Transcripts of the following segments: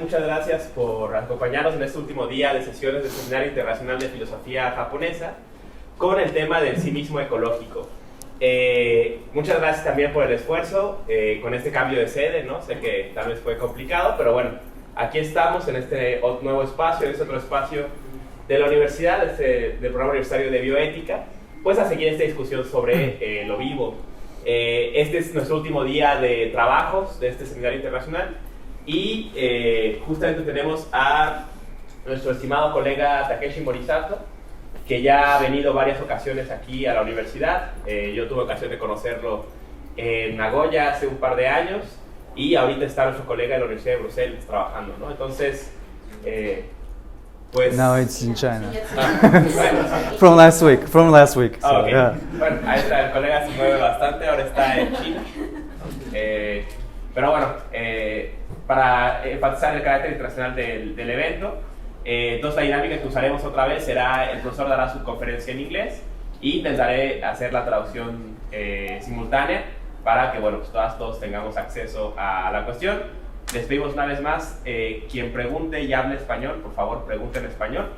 Muchas gracias por acompañarnos en este último día de sesiones del Seminario Internacional de Filosofía Japonesa con el tema del sí mismo ecológico. Muchas gracias también por el esfuerzo con este cambio de sede, ¿no? Sé que tal vez fue complicado, pero bueno, aquí estamos en este nuevo espacio, en este otro espacio de la universidad, del programa universitario de bioética, pues a seguir esta discusión sobre lo vivo. Este es nuestro último día de trabajos de este seminario internacional y justamente tenemos a nuestro estimado colega Takeshi Morisato, que ya ha venido varias ocasiones aquí a la universidad. Yo tuve ocasión de conocerlo en Nagoya hace un par de años y ahorita está nuestro colega de la Universidad de Bruselas trabajando, ¿no? Entonces, pues... Now it's in China. Bueno, From last week. So, okay. yeah. Bueno, ahí está, el colega se mueve bastante, ahora está en China. Pero bueno, para enfatizar el carácter internacional del evento, entonces la dinámica que usaremos otra vez será: el profesor dará su conferencia en inglés y intentaré hacer la traducción simultánea para que, bueno, pues todos tengamos acceso a la cuestión. Les pedimos una vez más, quien pregunte y hable español, por favor pregunte en español.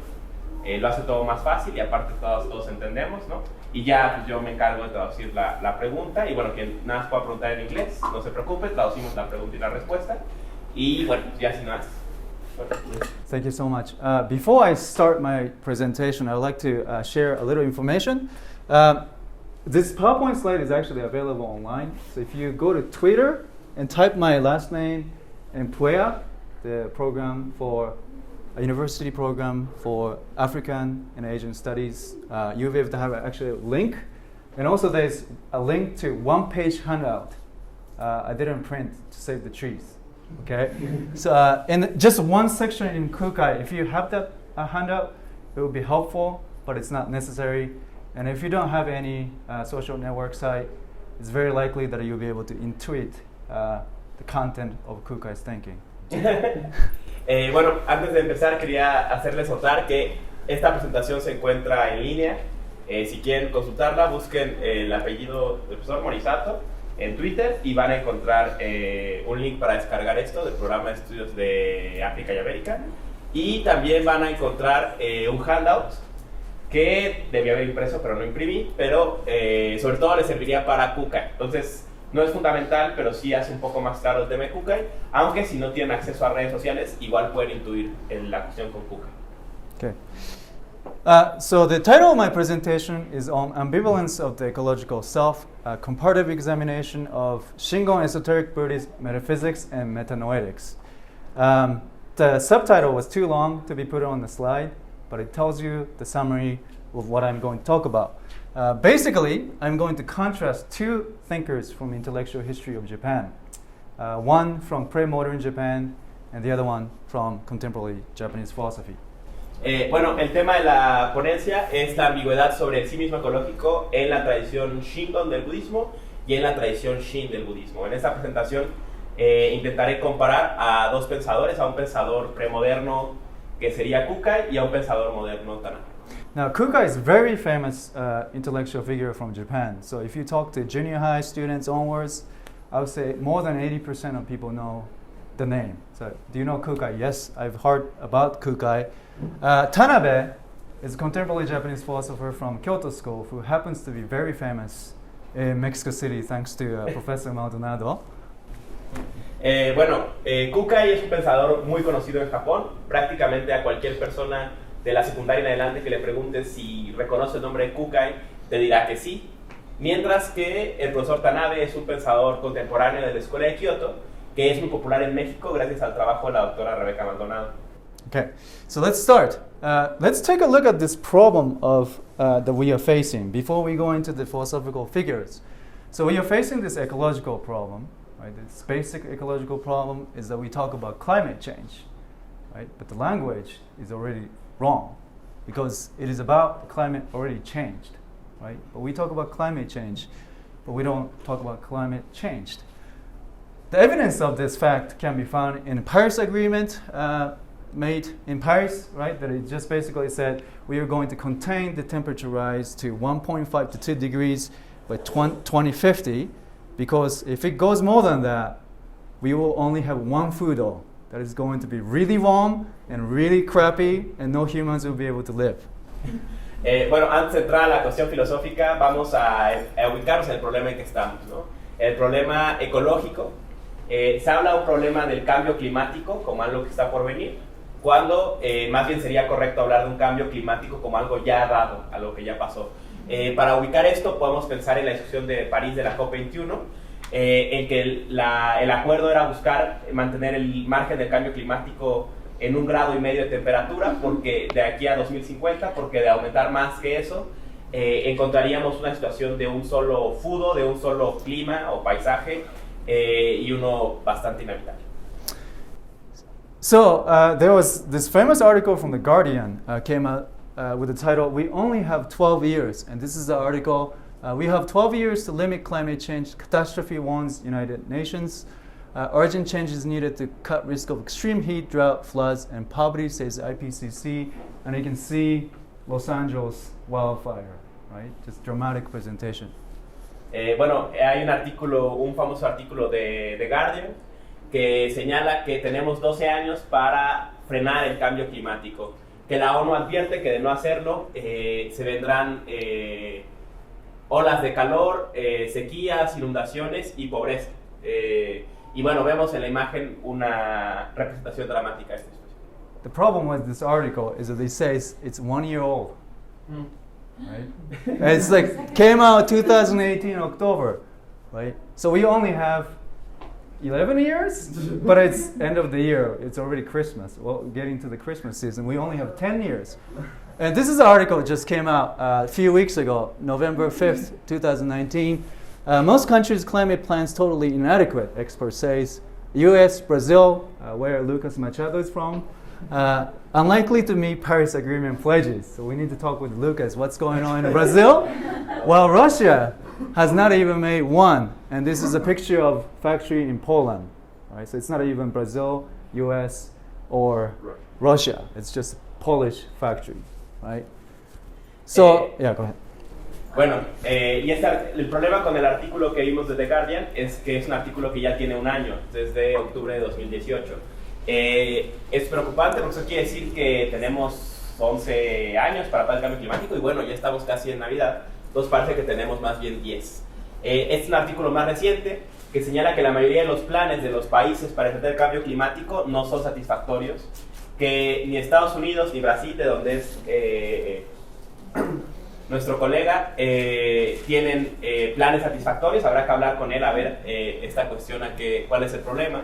Lo hace todo más fácil y aparte todos entendemos, ¿no? Y ya pues, yo me encargo de traducir la pregunta, y bueno, quien nada más pueda preguntar en inglés, no se preocupe, traducimos la pregunta y la respuesta. Y bueno, ya sin más. Thank you so much. Before I start my presentation, I would like to share a little information. This PowerPoint slide is actually available online. So if you go to Twitter and type my last name and PUEA, the program for a university program for African and Asian studies, you'll be able to have actually a link. And also there's a link to one-page handout. I didn't print to save the trees. Okay, so in just one section in Kukai, if you have that handout, it will be helpful, but it's not necessary. And if you don't have any social network site, it's very likely that you'll be able to intuit the content of Kukai's thinking. Bueno, antes de empezar quería hacerles notar que esta presentación se encuentra en línea. Si quieren consultarla, busquen el apellido del profesor Morisato en Twitter y van a encontrar un link para descargar esto del programa de estudios de África y América, y también van a encontrar un handout que debía haber impreso pero no imprimí, pero sobre todo les serviría para Kukai. Entonces no es fundamental, pero sí hace un poco más claro el tema de Kukai, aunque si no tienen acceso a redes sociales igual pueden intuir la cuestión con Kukai. Okay. So the title of my presentation is on ambivalence of the ecological self, a comparative examination of Shingon esoteric Buddhist metaphysics and metanoetics. The subtitle was too long to be put on the slide, but it tells you the summary of what I'm going to talk about. Basically, I'm going to contrast two thinkers from intellectual history of Japan. One from pre-modern Japan and the other one from contemporary Japanese philosophy. Bueno, el tema de la ponencia es la ambigüedad sobre el sí mismo ecológico en la tradición Shingon del budismo y en la tradición Shin del budismo. En esta presentación intentaré comparar a dos pensadores, a un pensador premoderno que sería Kukai y a un pensador moderno Tanaka. Now, Kukai is a very famous intellectual figure from Japan. So if you talk to junior high students onwards, I would say more than 80% of people know the name. So do you know Kukai? Yes, I've heard about Kukai. Tanabe is a contemporary Japanese philosopher from Kyoto School who happens to be very famous in Mexico City thanks to Professor Maldonado. Bueno, Kukai es un pensador muy conocido en Japón. Prácticamente a cualquier persona de la secundaria en adelante que le pregunte si reconoce el nombre de Kukai, te dirá que sí. Mientras que el profesor Tanabe es un pensador contemporáneo de la escuela de Kyoto que es muy popular en México gracias al trabajo de la doctora Rebeca Maldonado. Okay, so let's start. Let's take a look at this problem that we are facing before we go into the philosophical figures. So we are facing this ecological problem, right? This basic ecological problem is that we talk about climate change, right? But the language is already wrong because it is about climate already changed, right? But we talk about climate change, but we don't talk about climate changed. The evidence of this fact can be found in the Paris Agreement made in Paris, right? That it just basically said we are going to contain the temperature rise to 1.5 to 2 degrees by 2050, because if it goes more than that, we will only have one food that it's going to be really warm and really crappy and no humans will be able to live. Bueno, antes de entrar a la cuestión filosófica, vamos a ubicarnos en el problema en que estamos, ¿no? El problema ecológico. Se habla de un problema del cambio climático como algo que está por venir, cuando más bien sería correcto hablar de un cambio climático como algo ya dado, algo que ya pasó. Para ubicar esto, podemos pensar en la discusión de París de la COP21, en que el acuerdo era buscar mantener el margen del cambio climático en 1,5 grados de temperatura, porque de aquí a 2050, porque de aumentar más que eso, encontraríamos una situación de un solo fudo, de un solo clima o paisaje, y uno bastante inhabitable. So there was this famous article from The Guardian came out with the title, "We only have 12 years." And this is the article, "We have 12 years to limit climate change. Catastrophe warns United Nations. Urgent changes needed to cut risk of extreme heat, drought, floods, and poverty," says IPCC. And you can see Los Angeles wildfire, right? Just dramatic presentation. Bueno, hay un famoso artículo de The Guardian que señala que tenemos 12 años para frenar el cambio climático, que la ONU advierte que de no hacerlo se vendrán olas de calor, sequías, inundaciones y pobreza. Y bueno, vemos en la imagen una representación dramática de esta situación. The problem with this article is that they say it's 1 year old. Right? It's like came out 2018 October, right? So we only have 11 years, but it's end of the year. It's already Christmas. Well, getting to the Christmas season, we only have 10 years. And this is an article that just came out a few weeks ago, November 5th, 2019. Most countries' climate plans totally inadequate, expert says. U.S., Brazil, where Lucas Machado is from, unlikely to meet Paris Agreement pledges. So we need to talk with Lucas. What's going on in Brazil? Well, Russia has not even made one. And this is a picture of factory in Poland. Right? So it's not even Brazil, U.S., or Russia. It's just Polish factory. Right? So, yeah, go ahead. Bueno, el problema con el artículo que vimos de The Guardian es que es un artículo que ya tiene un año, desde octubre de 2018. Es preocupante porque eso quiere decir que tenemos 11 años para parar el cambio climático y bueno, ya estamos casi en Navidad, entonces parece que tenemos más bien 10. Es un artículo más reciente que señala que la mayoría de los planes de los países para enfrentar el cambio climático no son satisfactorios, que ni Estados Unidos ni Brasil, de donde es nuestro colega, tienen planes satisfactorios. Habrá que hablar con él a ver esta cuestión, cuál es el problema.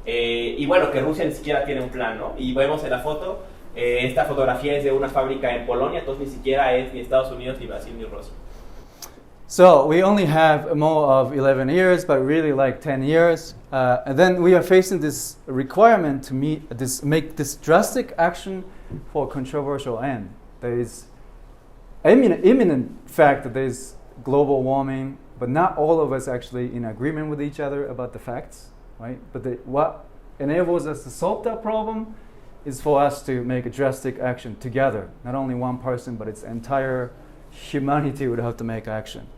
Y bueno, que Rusia ni siquiera tiene un plan, ¿no? Y vemos en la foto, esta fotografía es de una fábrica en Polonia, entonces ni siquiera es ni Estados Unidos, ni Brasil, ni Rusia. So we only have more of 11 years, but really like 10 years. And then we are facing this requirement to make this drastic action for a controversial end. There is imminent fact that there is global warming, but not all of us actually in agreement with each other about the facts, right? But what enables us to solve that problem is for us to make a drastic action together. Not only one person, but its entire humanity would have to make action.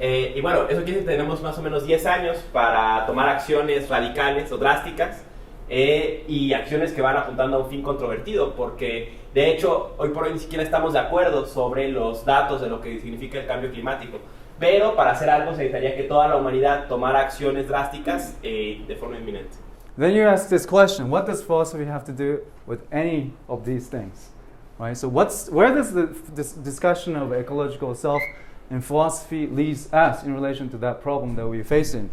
Y bueno, eso quiere decir que tenemos más o menos 10 años para tomar acciones radicales o drásticas y acciones que van apuntando a un fin controvertido, porque de hecho hoy por hoy ni siquiera estamos de acuerdo sobre los datos de lo que significa el cambio climático, pero para hacer algo se necesitaría que toda la humanidad tomara acciones drásticas de forma inminente. Then you ask this question, what does philosophy have to do with any of these things? Right? So where does this discussion of ecological self and philosophy leaves us in relation to that problem that we're facing?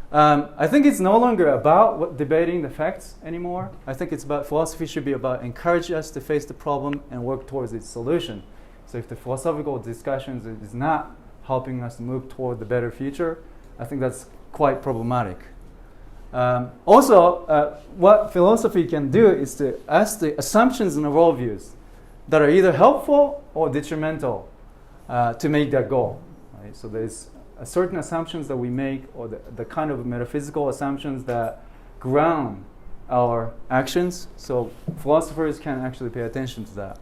I think it's no longer about debating the facts anymore. I think philosophy should be about encouraging us to face the problem and work towards its solution. So if the philosophical discussions is not helping us move toward the better future, I think that's quite problematic. Also, what philosophy can do is to ask the assumptions and the worldviews that are either helpful or detrimental to make that goal. Right? So there's certain assumptions that we make, or the kind of metaphysical assumptions that ground our actions. So philosophers can actually pay attention to that.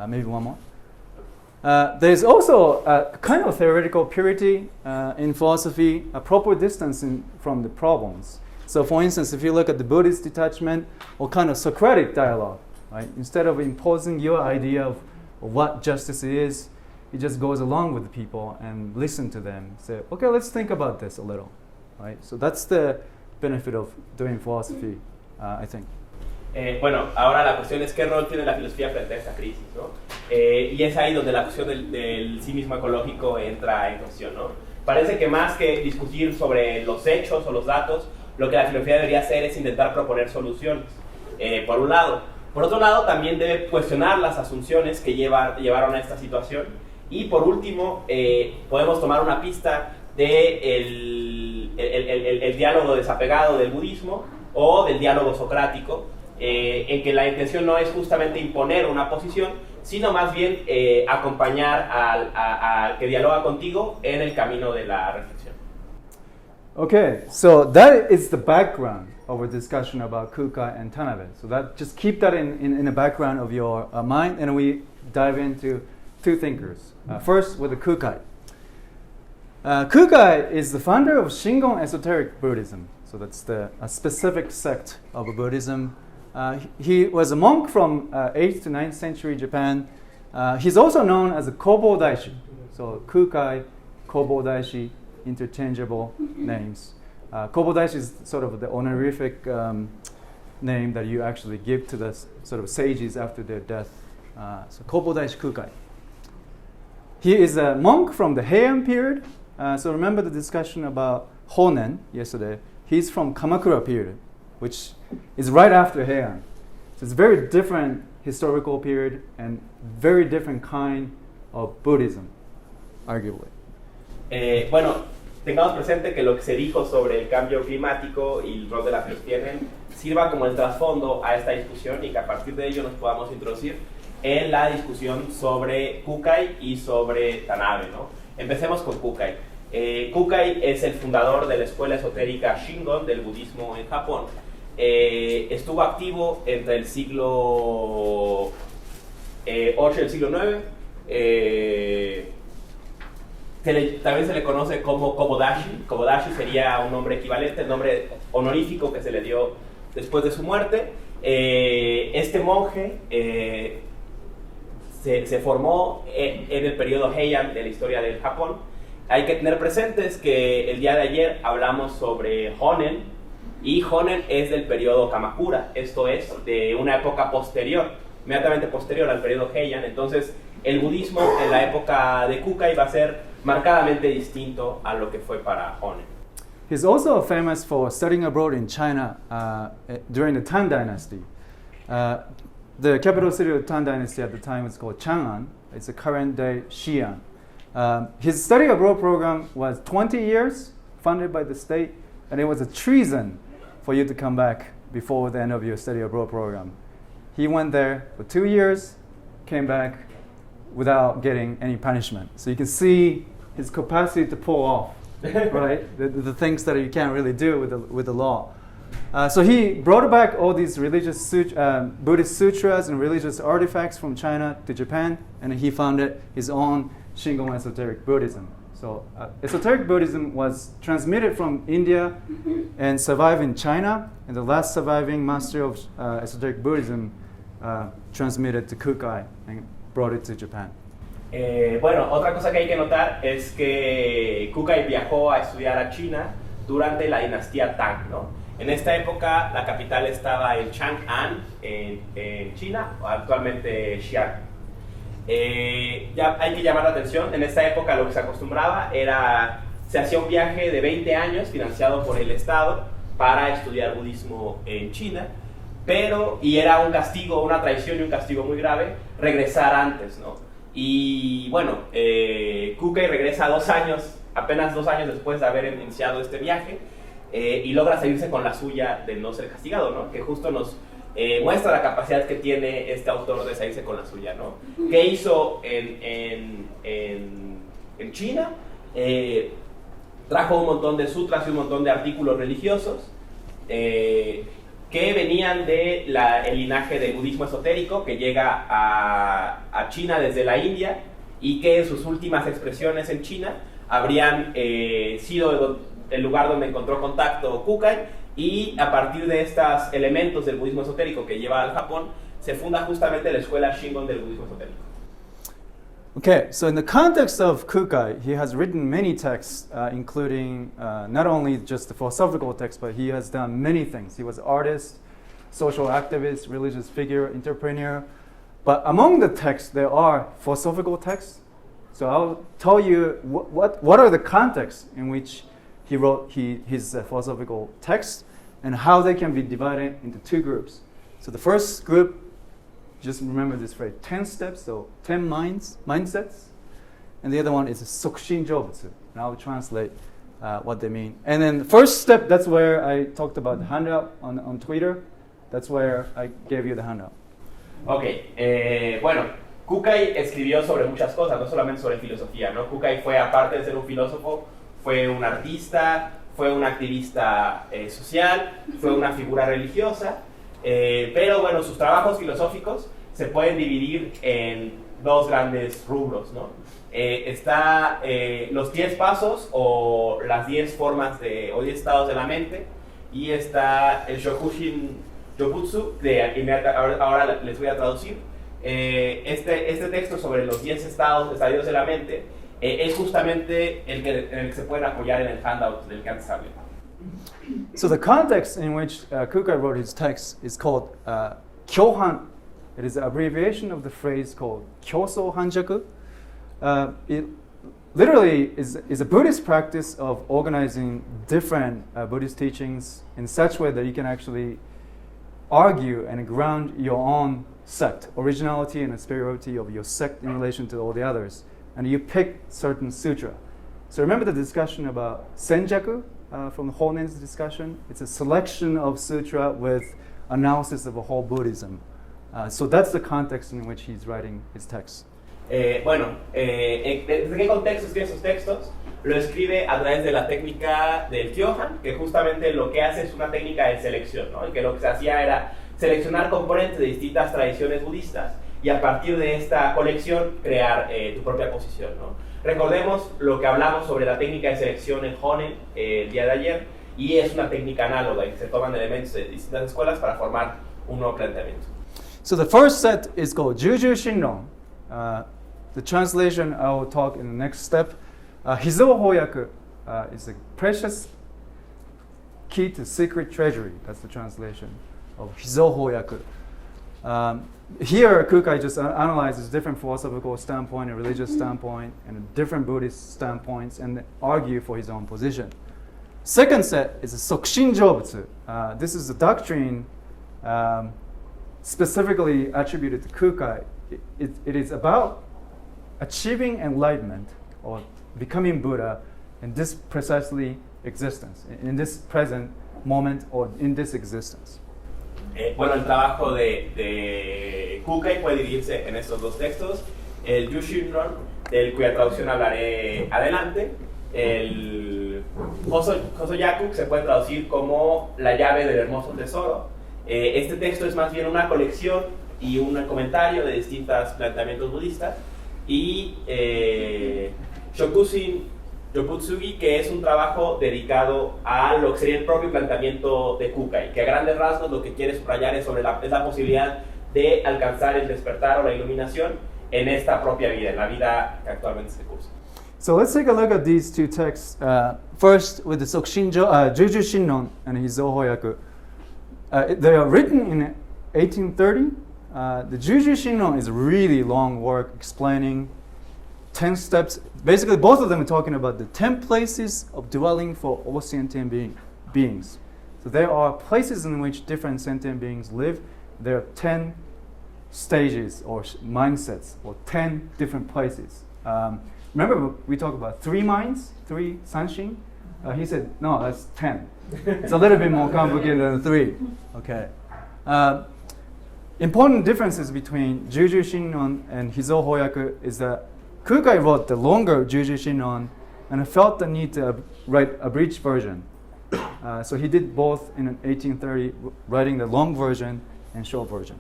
Maybe one more. There's also a kind of theoretical purity in philosophy, a proper distance from the problems. So for instance, if you look at the Buddhist detachment or kind of Socratic dialogue, right? Instead of imposing your idea of what justice is, he just goes along with the people and listen to them. Say, okay, let's think about this a little, right? So that's the benefit of doing philosophy, I think. Bueno, ahora la cuestión es qué rol tiene la filosofía frente a esta crisis, ¿no? Y es ahí donde la cuestión del sí mismo ecológico entra en cuestión, ¿no? Parece que más que discutir sobre los hechos o los datos, lo que la filosofía debería hacer es intentar proponer soluciones, por un lado. Por otro lado, también debe cuestionar las asunciones que llevaron a esta situación. Y por último, podemos tomar una pista de el diálogo desapegado del budismo o del diálogo socrático, en que la intención no es justamente imponer una posición, sino más bien acompañar al que dialoga contigo en el camino de la reflexión. Okay, so that is the background of our discussion about Kukai and Tanabe. So that just keep that in the background of your mind, and we dive into two thinkers. First, with the Kukai. Kukai is the founder of Shingon Esoteric Buddhism. So that's a specific sect of Buddhism. He was a monk from 8th to 9th century Japan. He's also known as a Kobo Daishi. So Kukai, Kobo Daishi, interchangeable names. Kobo Daishi is sort of the honorific name that you actually give to the sort of sages after their death. So Kobo Daishi Kukai. He is a monk from the Heian period. So remember the discussion about Honen yesterday. He's from Kamakura period, which is right after Heian. So it's a very different historical period and very different kind of Buddhism, arguably. Bueno, tengamos presente que lo que se dijo sobre el cambio climático y el rol de la filosofía sirva como el trasfondo a esta discusión y que a partir de ello nos podamos introducir en la discusión sobre Kukai y sobre Tanabe, ¿no? Empecemos con Kukai. Kukai es el fundador de la escuela esotérica Shingon del budismo en Japón. Estuvo activo entre el siglo VIII y el siglo IX. También se le conoce como Kobodashi. Kobodashi sería un nombre equivalente, el nombre honorífico que se le dio después de su muerte. Este monje se formó en el periodo Heian de la historia del Japón. Hay que tener presentes que el día de ayer hablamos sobre Honen, y Honen es del periodo Kamakura, esto es, de una época posterior, inmediatamente posterior al periodo Heian. Entonces, el budismo en la época de Kukai va a ser marcadamente distinto a lo que fue para Honen. He's also famous for studying abroad in China during the Tang Dynasty. The capital city of the Tang Dynasty at the time was called Chang'an. It's the current day Xi'an. His study abroad program was 20 years, funded by the state, and it was a treason for you to come back before the end of your study abroad program. He went there for 2 years, came back without getting any punishment. So you can see his capacity to pull off, right? The things that you can't really do with the law. So he brought back all these religious Buddhist sutras and religious artifacts from China to Japan, and he founded his own Shingon Esoteric Buddhism. So esoteric Buddhism was transmitted from India and survived in China, and the last surviving master of esoteric Buddhism transmitted to Kukai and brought it to Japan. Bueno, otra cosa que hay que notar es que Kukai viajó a estudiar a China durante la dinastía Tang, ¿no? En esta época la capital estaba en Chang'an, en China, actualmente Xi'an. Ya hay que llamar la atención, en esta época lo que se acostumbraba era, se hacía un viaje de 20 años financiado por el Estado para estudiar budismo en China, y era un castigo, una traición y un castigo muy grave regresar antes, ¿no? Y bueno, Kukai regresa apenas 2 años después de haber iniciado este viaje, y logra salirse con la suya de no ser castigado, ¿no? Que justo nos muestra la capacidad que tiene este autor de salirse con la suya, ¿no? ¿Qué hizo en China? Trajo un montón de sutras y un montón de artículos religiosos que venían del linaje del budismo esotérico que llega a China desde la India, y que en sus últimas expresiones en China habrían sido el lugar donde encontró contacto Kukai, y a partir de estos elementos del budismo esotérico que lleva al Japón, se funda justamente la escuela Shingon del budismo esotérico. Okay, so in the context of Kukai, he has written many texts, including not only just the philosophical texts, but he has done many things. He was an artist, social activist, religious figure, entrepreneur. But among the texts, there are philosophical texts. So I'll tell you what are the contexts in which he wrote his philosophical texts and how they can be divided into two groups. So the first group, just remember this phrase, 10 steps, so 10 mindsets. And the other one is Sokushin Jobutsu. And I'll translate what they mean. And then the first step, that's where I talked about the handout on Twitter. That's where I gave you the handout. Ok, bueno, Kukai escribió sobre muchas cosas, no solamente sobre filosofía, ¿no? Kukai fue, aparte de ser un filósofo, fue un artista, fue un activista social, fue una figura religiosa, pero bueno, sus trabajos filosóficos se pueden dividir en dos grandes rubros, ¿no? Está los 10 pasos o las 10 formas o 10 estados de la mente, y está el Shokushin Jobutsu, ahora les voy a traducir. Este texto sobre los 10 estadios de la mente es justamente en el que se pueden apoyar en el handout del que antes hablé. So the context in which Kukai wrote his text is called Kyohan. It is an abbreviation of the phrase called Kyoso Hanjaku. It literally is a Buddhist practice of organizing different Buddhist teachings in such a way that you can actually argue and ground your own sect, originality and the superiority of your sect in relation to all the others. And you pick certain sutra. So remember the discussion about Senjaku from the Honen's discussion? It's a selection of sutra with analysis of a whole Buddhism. So that's the context in which he's writing his text. Bueno, ¿desde qué contexto escribe esos textos? Lo escribe a través de la técnica del Kyohan, que justamente lo que hace es una técnica de selección, ¿no? Y que lo que se hacía era seleccionar componentes de distintas tradiciones budistas y a partir de esta colección crear tu propia posición, ¿no? Recordemos lo que hablamos sobre la técnica de selección en Honen el día de ayer, y es una técnica análoga en que se toman elementos de distintas escuelas para formar un nuevo planteamiento. So the first set is called Juju Shinron. The translation I will talk in the next step. Hizou Hoyaku is a precious key to secret treasury. That's the translation of Hizou Hoyaku. Here, Kukai just analyzes different philosophical standpoint and religious standpoint and different Buddhist standpoints and argue for his own position. Second set is a Sokushin Jobutsu. This is a doctrine specifically attributed to Kukai. It is about achieving enlightenment or becoming Buddha in this precisely existence, in this present moment or in this existence. Bueno, el trabajo de Kukai puede dividirse en estos dos textos. El Jushinron, del cuya traducción hablaré adelante. El Hosoyaku se puede traducir como la llave del hermoso tesoro. Este texto es más bien una colección y un comentario de distintos planteamientos budistas. Y Shokushin Jobutsugi, que es un trabajo dedicado a lo que sería el propio planteamiento de Kukai, que a grandes rasgos lo que quiere subrayar es la posibilidad de alcanzar el despertar o la iluminación en esta propia vida, en la vida que actualmente se cursa. So let's take a look at these two texts. First, with the Juju Shinron and Hizou Hoyaku. They are written in 1830. The Juju Shinron is a really long work explaining 10 steps. Basically, both of them are talking about the 10 places of dwelling for all sentient beings. So there are places in which different sentient beings live. There are 10 stages or mindsets, or 10 different places. Remember, we talked about 3 minds, 3 sanshin? He said, no, that's 10. It's a little bit more complicated than 3. Okay. Important differences between Juju Shinron and Hizou Hoyaku is that Kukai wrote the longer Juju Shinron and felt the need to write a abridged version. So he did both in 1830, writing the long version and short version.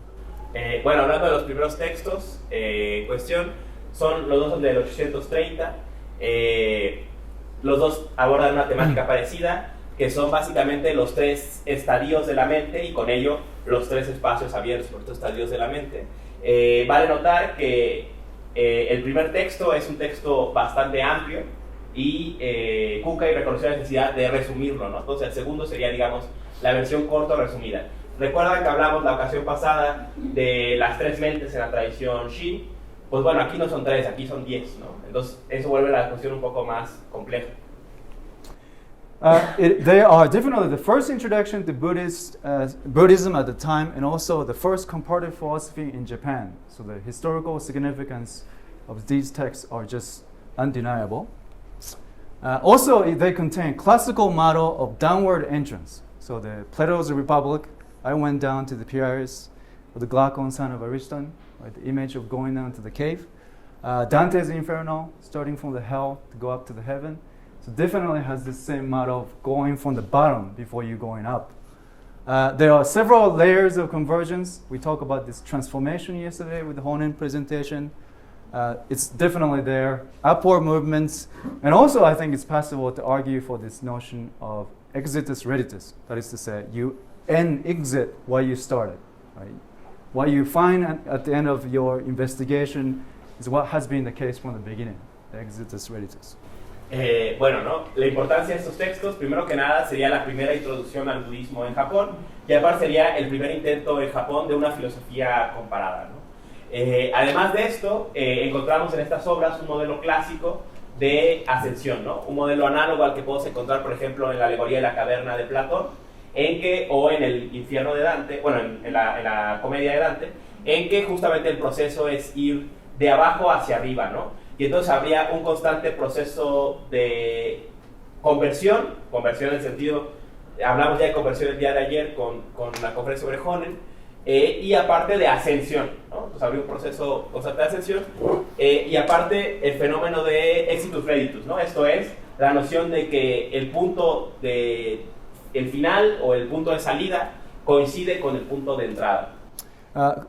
Bueno, hablando de los primeros textos en cuestión, los dos son del 830. Los dos abordan una temática parecida. que son básicamente los 3 estadios de la mente y con ello los 3 espacios abiertos por estos estadios de la mente. Vale notar que el primer texto es un texto bastante amplio y Kukai reconoció la necesidad de resumirlo, ¿no? Entonces el segundo sería, digamos, la versión corta o resumida. Recuerdan que hablamos la ocasión pasada de las 3 mentes en la tradición Shin. Pues bueno, aquí no son 3, aquí son 10, ¿no? Entonces eso vuelve la cuestión un poco más compleja. They are definitely the first introduction to Buddhism at the time, and also the first comparative philosophy in Japan. So the historical significance of these texts are just undeniable. Also, they contain classical model of downward entrance. So the Plato's Republic, I went down to the Piraeus of the Glaucon, son of Ariston, right, the image of going down to the cave. Dante's Inferno, starting from the hell to go up to the heaven. So definitely has the same model of going from the bottom before you going up. There are several layers of convergence. We talked about this transformation yesterday with the Honen presentation. It's definitely there. Upward movements. And also I think it's possible to argue for this notion of exitus reditus. That is to say, you exit where you started. Right? What you find at the end of your investigation is what has been the case from the beginning. The exitus reditus. Bueno, ¿no? La importancia de estos textos, primero que nada, sería la primera introducción al budismo en Japón, y aparte sería el primer intento en Japón de una filosofía comparada, ¿no? Además de esto, encontramos en estas obras un modelo clásico de ascensión, ¿no? Un modelo análogo al que podemos encontrar, por ejemplo, en la alegoría de la caverna de Platón, o en el infierno de Dante, bueno, en la comedia de Dante, en que justamente el proceso es ir de abajo hacia arriba, ¿no? Y entonces habría un constante proceso de conversión en el sentido, hablamos ya de conversión el día de ayer con la conferencia sobre Honen, y aparte de ascensión, ¿no? Entonces habría un proceso constante de ascensión, y aparte el fenómeno de exitus reditus, ¿no? Esto es la noción de que el punto de el final o el punto de salida coincide con el punto de entrada.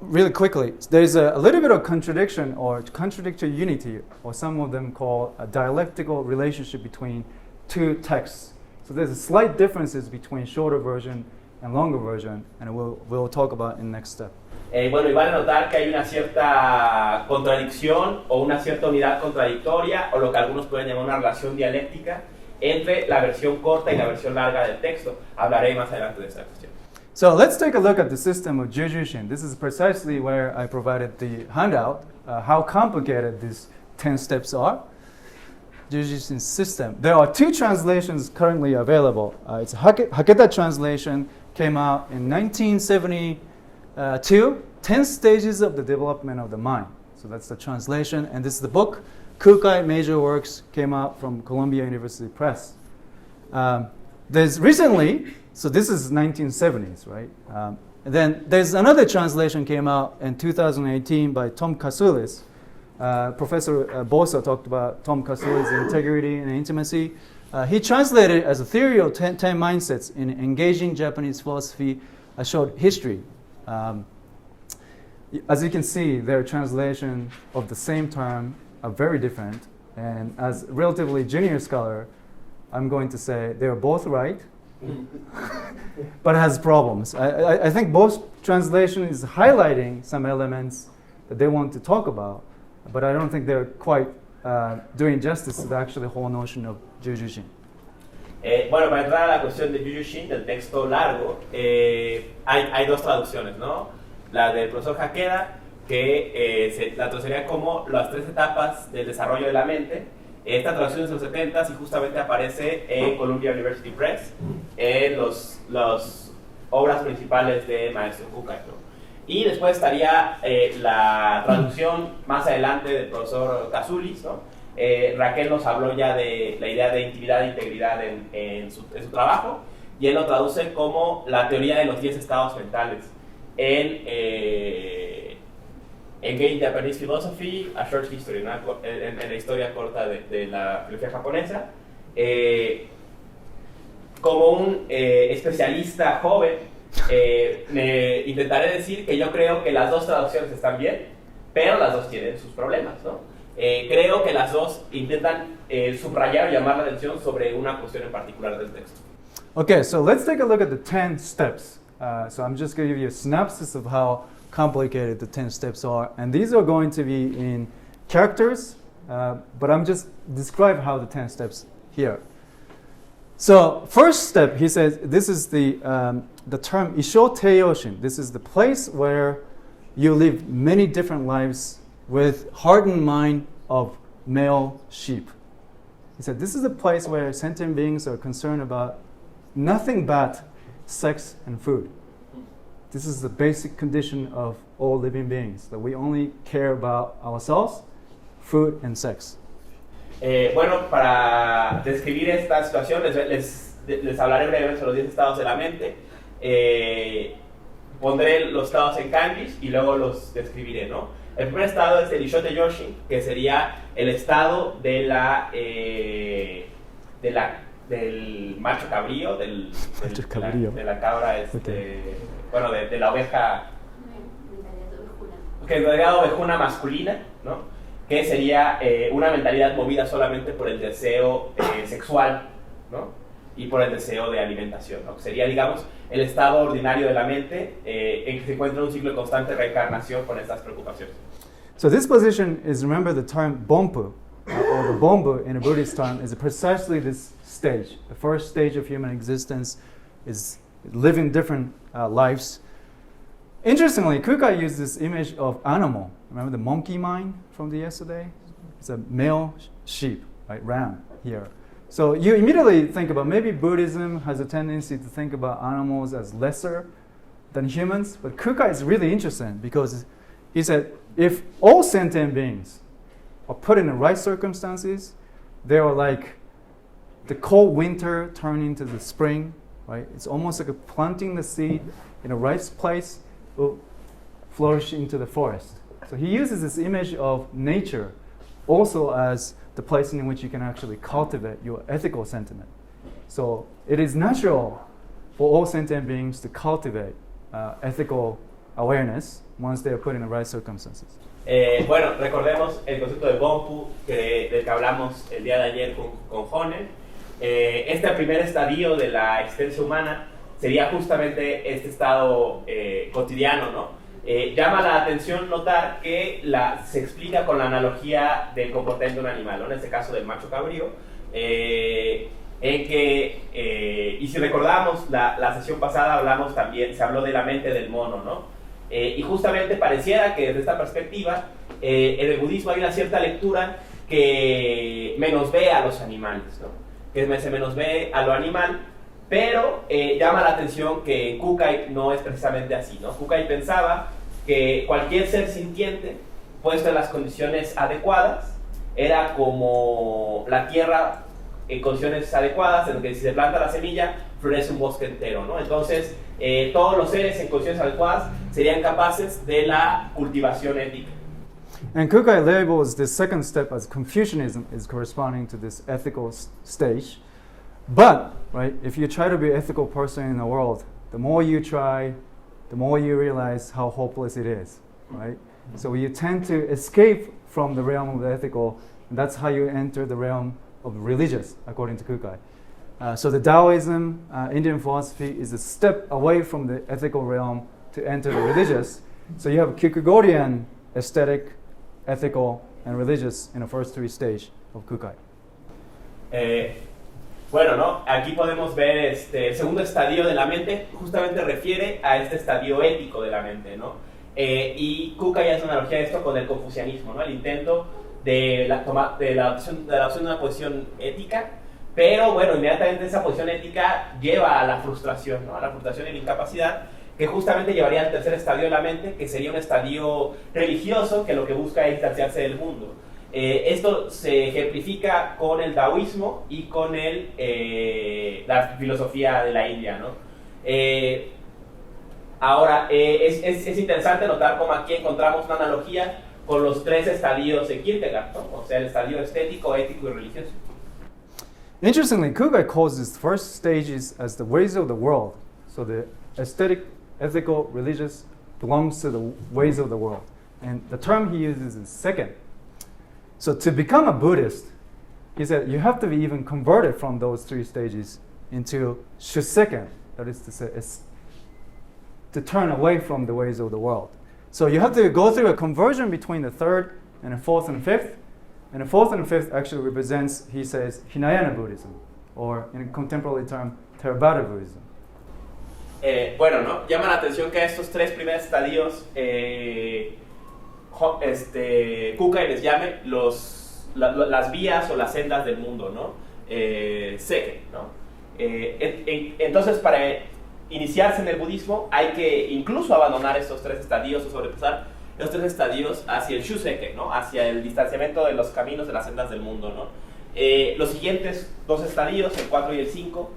Really quickly, there's a little bit of contradiction or contradictory unity, or some of them call a dialectical relationship between 2 texts. So there's slight differences between shorter version and longer version, and we'll talk about in next step. Bueno, y vale notar que hay una cierta contradicción o una cierta unidad contradictoria, o lo que algunos pueden llamar una relación dialéctica entre la versión corta y la versión larga del texto. Hablaré más adelante de esta cuestión. So let's take a look at the system of Jujushin. This is precisely where I provided the handout, how complicated these 10 steps are. Jujushin system. There are 2 translations currently available. It's Haketa translation, came out in 1972, 10 stages of the development of the mind. So that's the translation, and this is the book. Kukai Major Works came out from Columbia University Press. There's recently, so this is 1970s, right? And then there's another translation came out in 2018 by Tom Kasulis. Professor Bosa talked about Tom Kasulis' integrity and intimacy. He translated it as a theory of 10 mindsets in engaging Japanese philosophy, a short history. As you can see, their translation of the same term are very different. And as a relatively junior scholar, I'm going to say they're both right, but has problems. I think both translation is highlighting some elements that they want to talk about, but I don't think they're quite doing justice to the actually whole notion of Jujushin. Bueno, para entrar a la cuestión de Jujushin, del texto largo, hay 2 traducciones, ¿no? La del profesor Hakeda, que la traduciría como las 3 etapas del desarrollo de la mente. Esta traducción es de los 70s y justamente aparece en Columbia University Press, en las obras principales de Maestro Kukai, ¿no? Y después estaría la traducción más adelante del profesor Kasulis, ¿no? Raquel nos habló ya de la idea de intimidad e integridad en su trabajo, y él lo traduce como la teoría de los 10 estados mentales en Engaging Japanese Philosophy, A Short History, ¿no? en la historia corta de la filosofía japonesa. Como un especialista joven, me intentaré decir que yo creo que las 2 traducciones están bien, pero las 2 tienen sus problemas, ¿no? Creo que las 2 intentan subrayar o llamar la atención sobre una cuestión en particular del texto. Okay, so let's take a look at the 10 steps. So I'm just going to give you a synopsis of how complicated the 10 steps are. And these are going to be in characters, but I'm just describe how the 10 steps here. So first step, he says, this is the term Isho Teiyoshin. This is the place where you live many different lives with hardened mind of male sheep. He said, this is a place where sentient beings are concerned about nothing but sex and food. This is the basic condition of all living beings, that we only care about ourselves, food, and sex. Bueno, para describir esta situación, les hablaré brevemente sobre los 10 estados de la mente. Pondré los estados en kanjis y luego los describiré, ¿no? El primer estado es el Isho Teiyoshin, que sería el estado de del macho cabrío, de la cabra, bueno, de la oveja, mentalidad ovejuna masculina, ¿no? Que sería una mentalidad movida solamente por el deseo sexual, ¿no? Y por el deseo de alimentación, ¿no? Sería, digamos, el estado ordinario de la mente en que se encuentra un ciclo de constante reencarnación con estas preocupaciones. So this position is, remember the term Bonpu, or the Bonbu in a Buddhist term, is precisely this stage. The first stage of human existence is living different lives. Interestingly, Kukai used this image of animal. Remember the monkey mind from the yesterday? It's a male sheep, right, ram here. So you immediately think about, maybe Buddhism has a tendency to think about animals as lesser than humans, but Kukai is really interesting because he said, if all sentient beings are put in the right circumstances, they are like the cold winter turning into the spring, right? It's almost like planting the seed in the right place will flourish into the forest. So he uses this image of nature also as the place in which you can actually cultivate your ethical sentiment. So it is natural for all sentient beings to cultivate ethical awareness once they are put in the right circumstances. Bueno, recordemos el concepto de Bonpu del que hablamos el día de ayer con Honen. Este primer estadio de la existencia humana sería justamente este estado cotidiano, ¿no? Llama la atención notar que se explica con la analogía del comportamiento de un animal, ¿no? En este caso del macho cabrío, en que, y si recordamos la sesión pasada hablamos también, se habló de la mente del mono, ¿no? Y justamente pareciera que desde esta perspectiva, en el budismo hay una cierta lectura que menosvé a los animales, ¿no? Que se menosvé a lo animal, pero llama la atención que en Kukai no es precisamente así, ¿no? Kukai pensaba que cualquier ser sintiente, puesto en las condiciones adecuadas, era como la tierra en condiciones adecuadas, en que si se planta la semilla, florece un bosque entero, ¿no? Entonces, todos los seres en condiciones adecuadas serían capaces de la cultivación ética. And Kukai labels the second step as Confucianism is corresponding to this ethical stage. But, right, if you try to be an ethical person in the world, the more you try, the more you realize how hopeless it is, right? So you tend to escape from the realm of the ethical, and that's how you enter the realm of religious, according to Kukai. So the Taoism, Indian philosophy, is a step away from the ethical realm to enter the religious. So you have Kierkegaardian aesthetic, ethical, and religious in the first three stages of Kukai. Bueno, ¿no? Aquí podemos ver el segundo estadio de la mente, justamente refiere a este estadio ético de la mente, ¿no? Y Kukai hace una analogía de esto con el confucianismo, ¿no? El intento de la adopción de una posición ética, pero bueno, inmediatamente esa posición ética lleva a la frustración, ¿no? A la frustración y la incapacidad, que justamente llevaría al tercer estadio de la mente, que sería un estadio religioso que lo que busca es distanciarse del mundo. Esto se ejemplifica con el taoísmo y con la filosofía de la India, ¿no? Ahora, es interesante notar cómo aquí encontramos una analogía con los tres estadios de Kierkegaard, ¿no? O sea, el estadio estético, ético y religioso. Interestingly, Kukai calls these first stages as the ways of the world. So the aesthetic, ethical, religious belongs to the ways of the world. And the term he uses is second. So to become a Buddhist, he said you have to be even converted from those three stages into shuseken, that is to say, it's to turn away from the ways of the world. So you have to go through a conversion between the third and the fourth and fifth. And the fourth and fifth actually represents, he says, Hinayana Buddhism, or in contemporary term, Theravada Buddhism. Bueno, ¿no? Llama la atención que estos tres primeros estadios, Kukai les llame las vías o las sendas del mundo, ¿no? Seken, ¿no? Entonces, para iniciarse en el budismo hay que incluso abandonar estos tres estadios o sobrepasar estos tres estadios hacia el Shuseken, ¿no? Hacia el distanciamiento de los caminos de las sendas del mundo, ¿no? Los siguientes dos estadios, el 4 y el 5,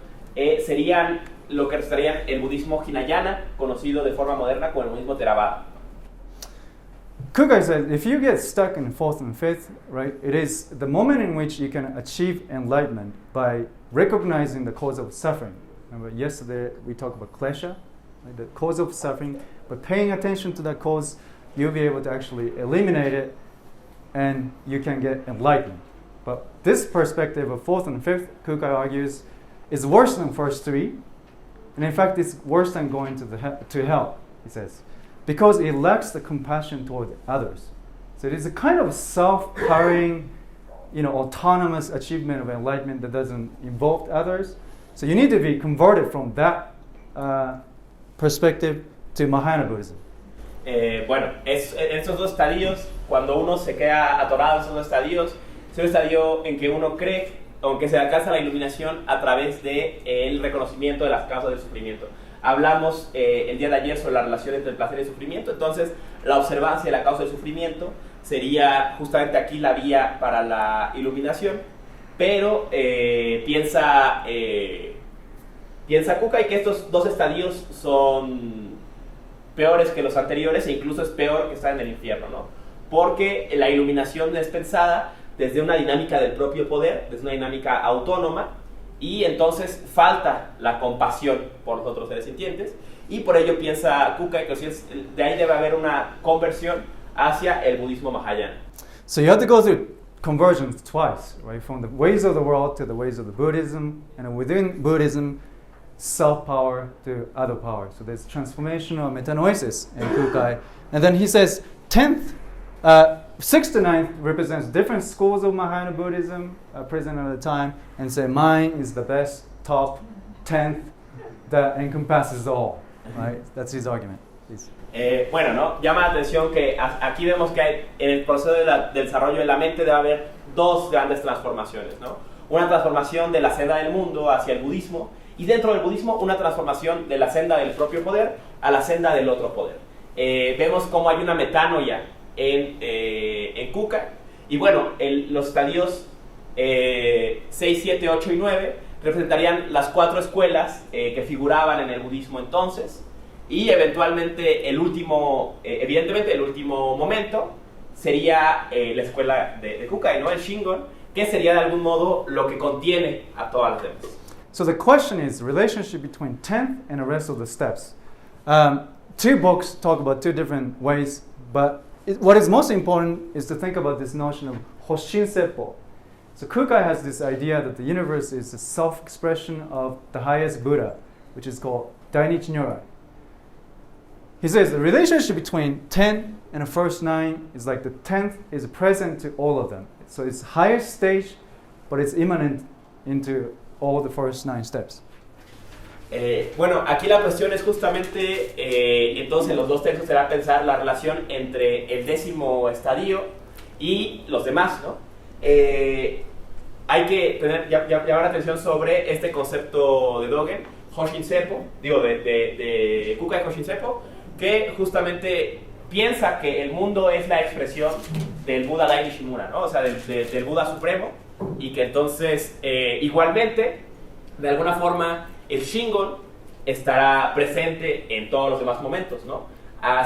serían lo que estarían el budismo Hinayana, conocido de forma moderna como el budismo Theravada. Kukai says, if you get stuck in fourth and fifth, right, it is the moment in which you can achieve enlightenment by recognizing the cause of suffering. Remember, yesterday we talked about klesha, right, the cause of suffering. But paying attention to that cause, you'll be able to actually eliminate it, and you can get enlightened. But this perspective of fourth and fifth, Kukai argues, is worse than first three, and in fact, it's worse than going to hell. He says, because it lacks the compassion toward others. So it is a kind of self-carrying, autonomous achievement of enlightenment that doesn't involve others. So you need to be converted from that perspective to Mahayana Buddhism. Bueno, en esos dos estadios, cuando uno se queda atorado en esos dos estadios, es un estadio en que uno cree, aunque se alcanza la iluminación a través del reconocimiento de las causas del sufrimiento. Hablamos el día de ayer sobre la relación entre el placer y el sufrimiento, entonces la observancia de la causa del sufrimiento sería justamente aquí la vía para la iluminación, pero piensa Kukai que estos dos estadios son peores que los anteriores e incluso es peor que estar en el infierno, ¿no? Porque la iluminación es pensada desde una dinámica del propio poder, desde una dinámica autónoma, y entonces falta la compasión por los otros seres sintientes, y por ello piensa Kukai que de ahí debe haber una conversión hacia el budismo Mahayana. So you have to go through conversions twice, right? From the ways of the world to the ways of the Buddhism, and within Buddhism, self-power to other power. So there's transformational metanosis in Kukai. And then he says, 6th to 9th represents different schools of Mahayana Buddhism present at the time, and say mine is the best, top 10th that encompasses all. Right? That's his argument. Bueno, ¿no? Llama la atención que aquí vemos que en el proceso del desarrollo de la mente debe haber dos grandes transformaciones, ¿no? Una transformación de la senda del mundo hacia el budismo, y dentro del budismo una transformación de la senda del propio poder a la senda del otro poder. Vemos cómo hay una metanoia en Kukai, y bueno, los estadios 6, 7, 8 y 9 representarían las cuatro escuelas que figuraban en el budismo entonces, y eventualmente evidentemente el último momento sería la escuela de Kukai, ¿no? El Shingon, que sería de algún modo lo que contiene a todas las demás. So the question is the relationship between 10th and the rest of the steps. Two books talk about two different ways, but what is most important is to think about this notion of Hoshin Seppo. So Kukai has this idea that the universe is a self-expression of the highest Buddha, which is called Dainichi Nyorai. He says the relationship between 10 and the first 9 is like the 10th is present to all of them. So it's higher stage, but it's immanent into all the first 9 steps. Bueno, aquí la cuestión es justamente, entonces los dos textos será pensar la relación entre el 10º estadio y los demás, ¿no? Hay que llamar la atención sobre este concepto de Dogen, Hoshin Seppo, de Kukai Hoshin Seppo, que justamente piensa que el mundo es la expresión del Buda Dai Nishimura, ¿no? O sea, del Buda Supremo, y que entonces igualmente, de alguna forma, el Shingon estará presente en todos los demás momentos, ¿no?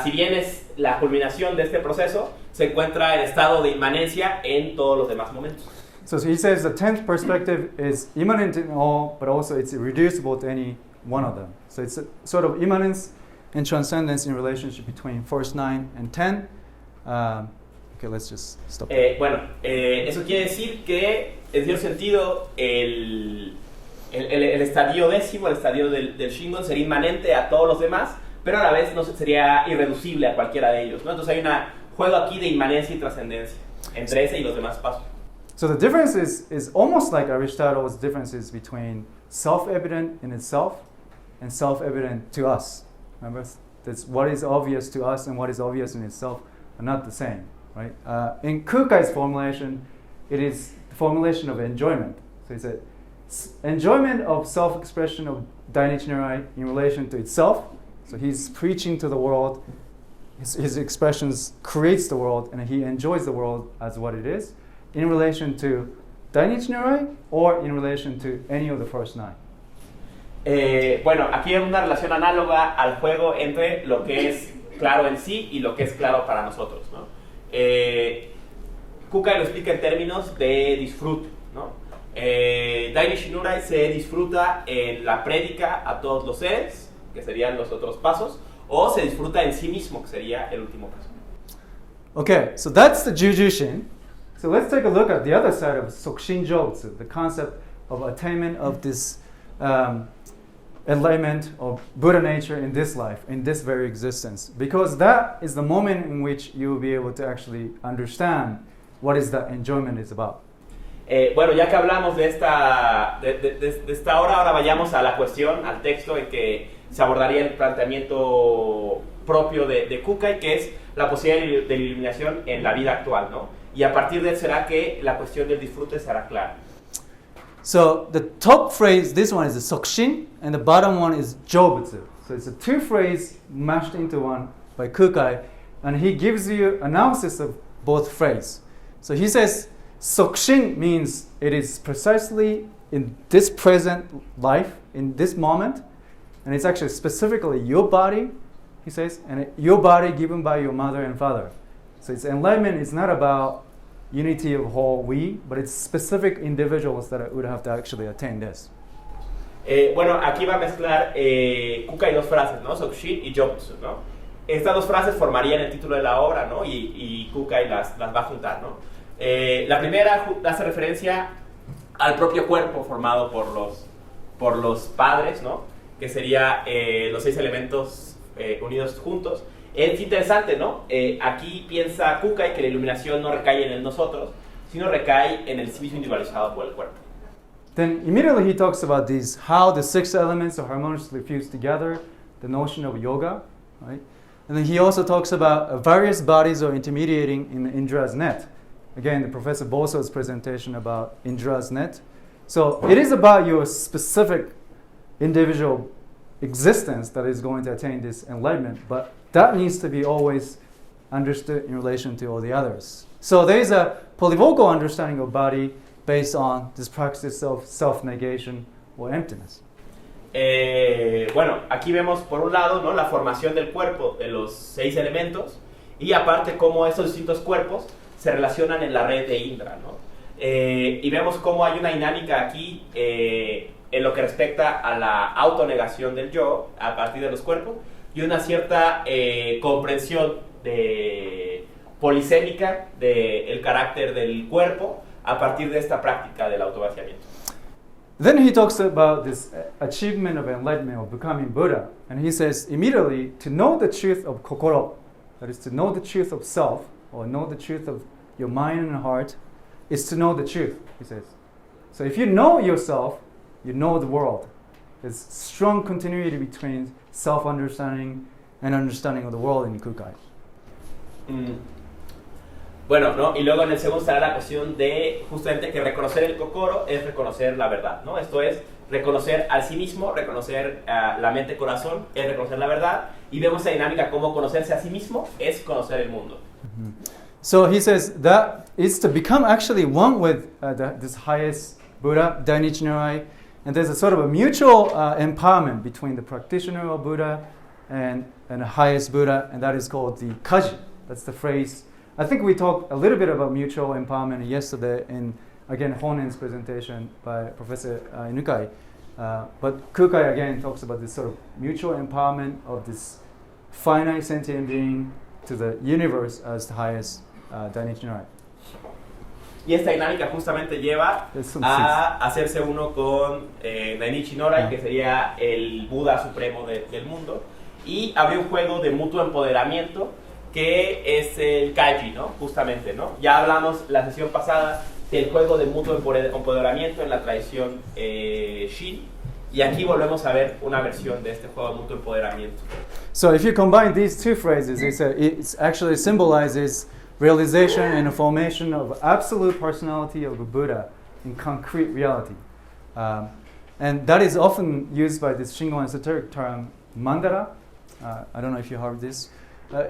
Si bien es la culminación de este proceso, se encuentra en estado de inmanencia en todos los demás momentos. So he says the 10th perspective is immanent in all, but also it's irreducible to any one of them. So it's a sort of immanence and transcendence in relationship between first 9 and 10. Okay, let's just stop. Bueno, eso quiere decir que, en cierto sentido, el el estadio décimo, el estadio del Shingon, sería inmanente a todos los demás, pero a la vez no sería irreducible a cualquiera de ellos, ¿no? Entonces hay un juego aquí de inmanencia y trascendencia entre ese y los demás pasos. So the difference is almost like Aristotle's differences between self-evident in itself and self-evident to us. Remember, that's what is obvious to us and what is obvious in itself are not the same, right? In Kukai's formulation, it is the formulation of enjoyment. So he said, enjoyment of self-expression of Dainichi Nyorai in relation to itself. So he's preaching to the world. His expressions creates the world, and he enjoys the world as what it is, in relation to Dainichi Nyorai or in relation to any of the first nine. Bueno, aquí hay una relación análoga al juego entre lo que es claro en sí y lo que es claro para nosotros, ¿no? Kukai lo explica en términos de disfrute, ¿no? Dainichi Nyorai se disfruta en la prédica a todos los seres, que serían los otros pasos, o se disfruta en sí mismo, que sería el último paso. Okay, so that's the Jujushin. So let's take a look at the other side of Sokushin Jotsu, the concept of attainment of this enlightenment of Buddha nature in this life, in this very existence. Because that is the moment in which you will be able to actually understand what is that enjoyment is about. Bueno, ya que hablamos de esta hora, ahora vayamos a la cuestión, al texto en que se abordaría el planteamiento propio de Kukai, que es la posibilidad de la iluminación en la vida actual, ¿no? Y a partir de él será que la cuestión del disfrute será clara. So the top phrase, this one is the Sokushin, and the bottom one is Jobutsu. So it's a two phrase mashed into one by Kukai, and he gives you analysis of both phrases. So he says, Sokushin means it is precisely in this present life, in this moment, and it's actually specifically your body, he says, and your body given by your mother and father. So it's enlightenment is not about unity of whole we, but it's specific individuals that would have to actually attain this. Bueno, aquí va a mezclar Kukai dos frases, ¿no? Sokushin y Jobutsu, ¿no? Estas dos frases formarían el título de la obra, ¿no? Y Kukai las va a juntar, ¿no? La primera hace referencia al propio cuerpo formado por los padres, ¿no? Que sería los 6 elementos unidos juntos. Es interesante, ¿no? Aquí piensa Kukai que la iluminación no recae en el nosotros, sino recae en el sí mismo individualizado por el cuerpo. Then immediately he talks about these, how the 6 elements are harmoniously fused together, the notion of yoga, right? And then he also talks about various bodies are intermediating in the Indra's net. Again, the Professor Boso's presentation about Indra's net. So it is about your specific individual existence that is going to attain this enlightenment, but that needs to be always understood in relation to all the others. So there is a polyvocal understanding of body based on this practice of self-negation or emptiness. Bueno, aquí vemos por un lado, ¿no? La formación del cuerpo de los 6 elementos y aparte cómo estos distintos cuerpos se relacionan en la red de Indra, ¿no? Y vemos cómo hay una dinámica aquí en lo que respecta a la autonegación del yo a partir de los cuerpos y una cierta comprensión polisémica del carácter del cuerpo a partir de esta práctica del autovaciamiento. Then he talks about this achievement of enlightenment, of becoming Buddha, and he says immediately to know the truth of kokoro, that is to know the truth of self, or know the truth of your mind and heart, is to know the truth, he says. So if you know yourself, you know the world. There's strong continuity between self-understanding and understanding of the world in Kukai. Bueno, ¿no? Y luego en el segundo estará la cuestión de justamente que reconocer el kokoro es reconocer la verdad, ¿no? Esto es reconocer al sí mismo, reconocer la mente-corazón, es reconocer la verdad, y vemos esa dinámica como conocerse a sí mismo es conocer el mundo. Mm-hmm. So he says that is to become actually one with this highest Buddha, Dainichi Nyorai, and there's a sort of a mutual empowerment between the practitioner of Buddha and the highest Buddha, and that is called the kaji. That's the phrase. I think we talked a little bit about mutual empowerment yesterday in, again, Honen's presentation by Professor Inukai. But Kukai, again, talks about this sort of mutual empowerment of this finite sentient being to the universe as the highest Dainichi Nyorai. y esta dinámica justamente lleva a hacerse uno con Dainichi Norai, que sería el Buda supremo del mundo, y abrió un juego de mutuo empoderamiento que es el Kaiji, ¿no? Justamente, ¿no? Ya hablamos la sesión pasada del juego de mutuo empoderamiento en la tradición Shin, y aquí volvemos a ver una versión de este juego de mutuo empoderamiento. So if you combine these two phrases, it actually symbolizes realization and formation of absolute personality of a Buddha in concrete reality. And that is often used by this Shingon esoteric term mandala. I don't know if you heard this.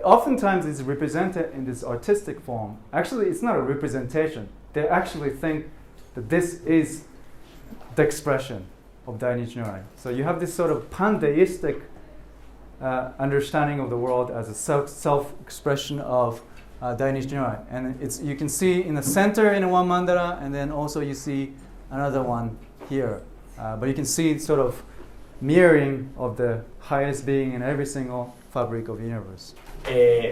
Oftentimes it's represented in this artistic form. Actually, it's not a representation. They actually think that this is the expression of Dainichi Norai. So you have this sort of pantheistic understanding of the world as a self-expression of Dainichi Norai. And you can see in the center in one mandala, and then also you see another one here. But you can see sort of mirroring of the highest being in every single fabric of the universe.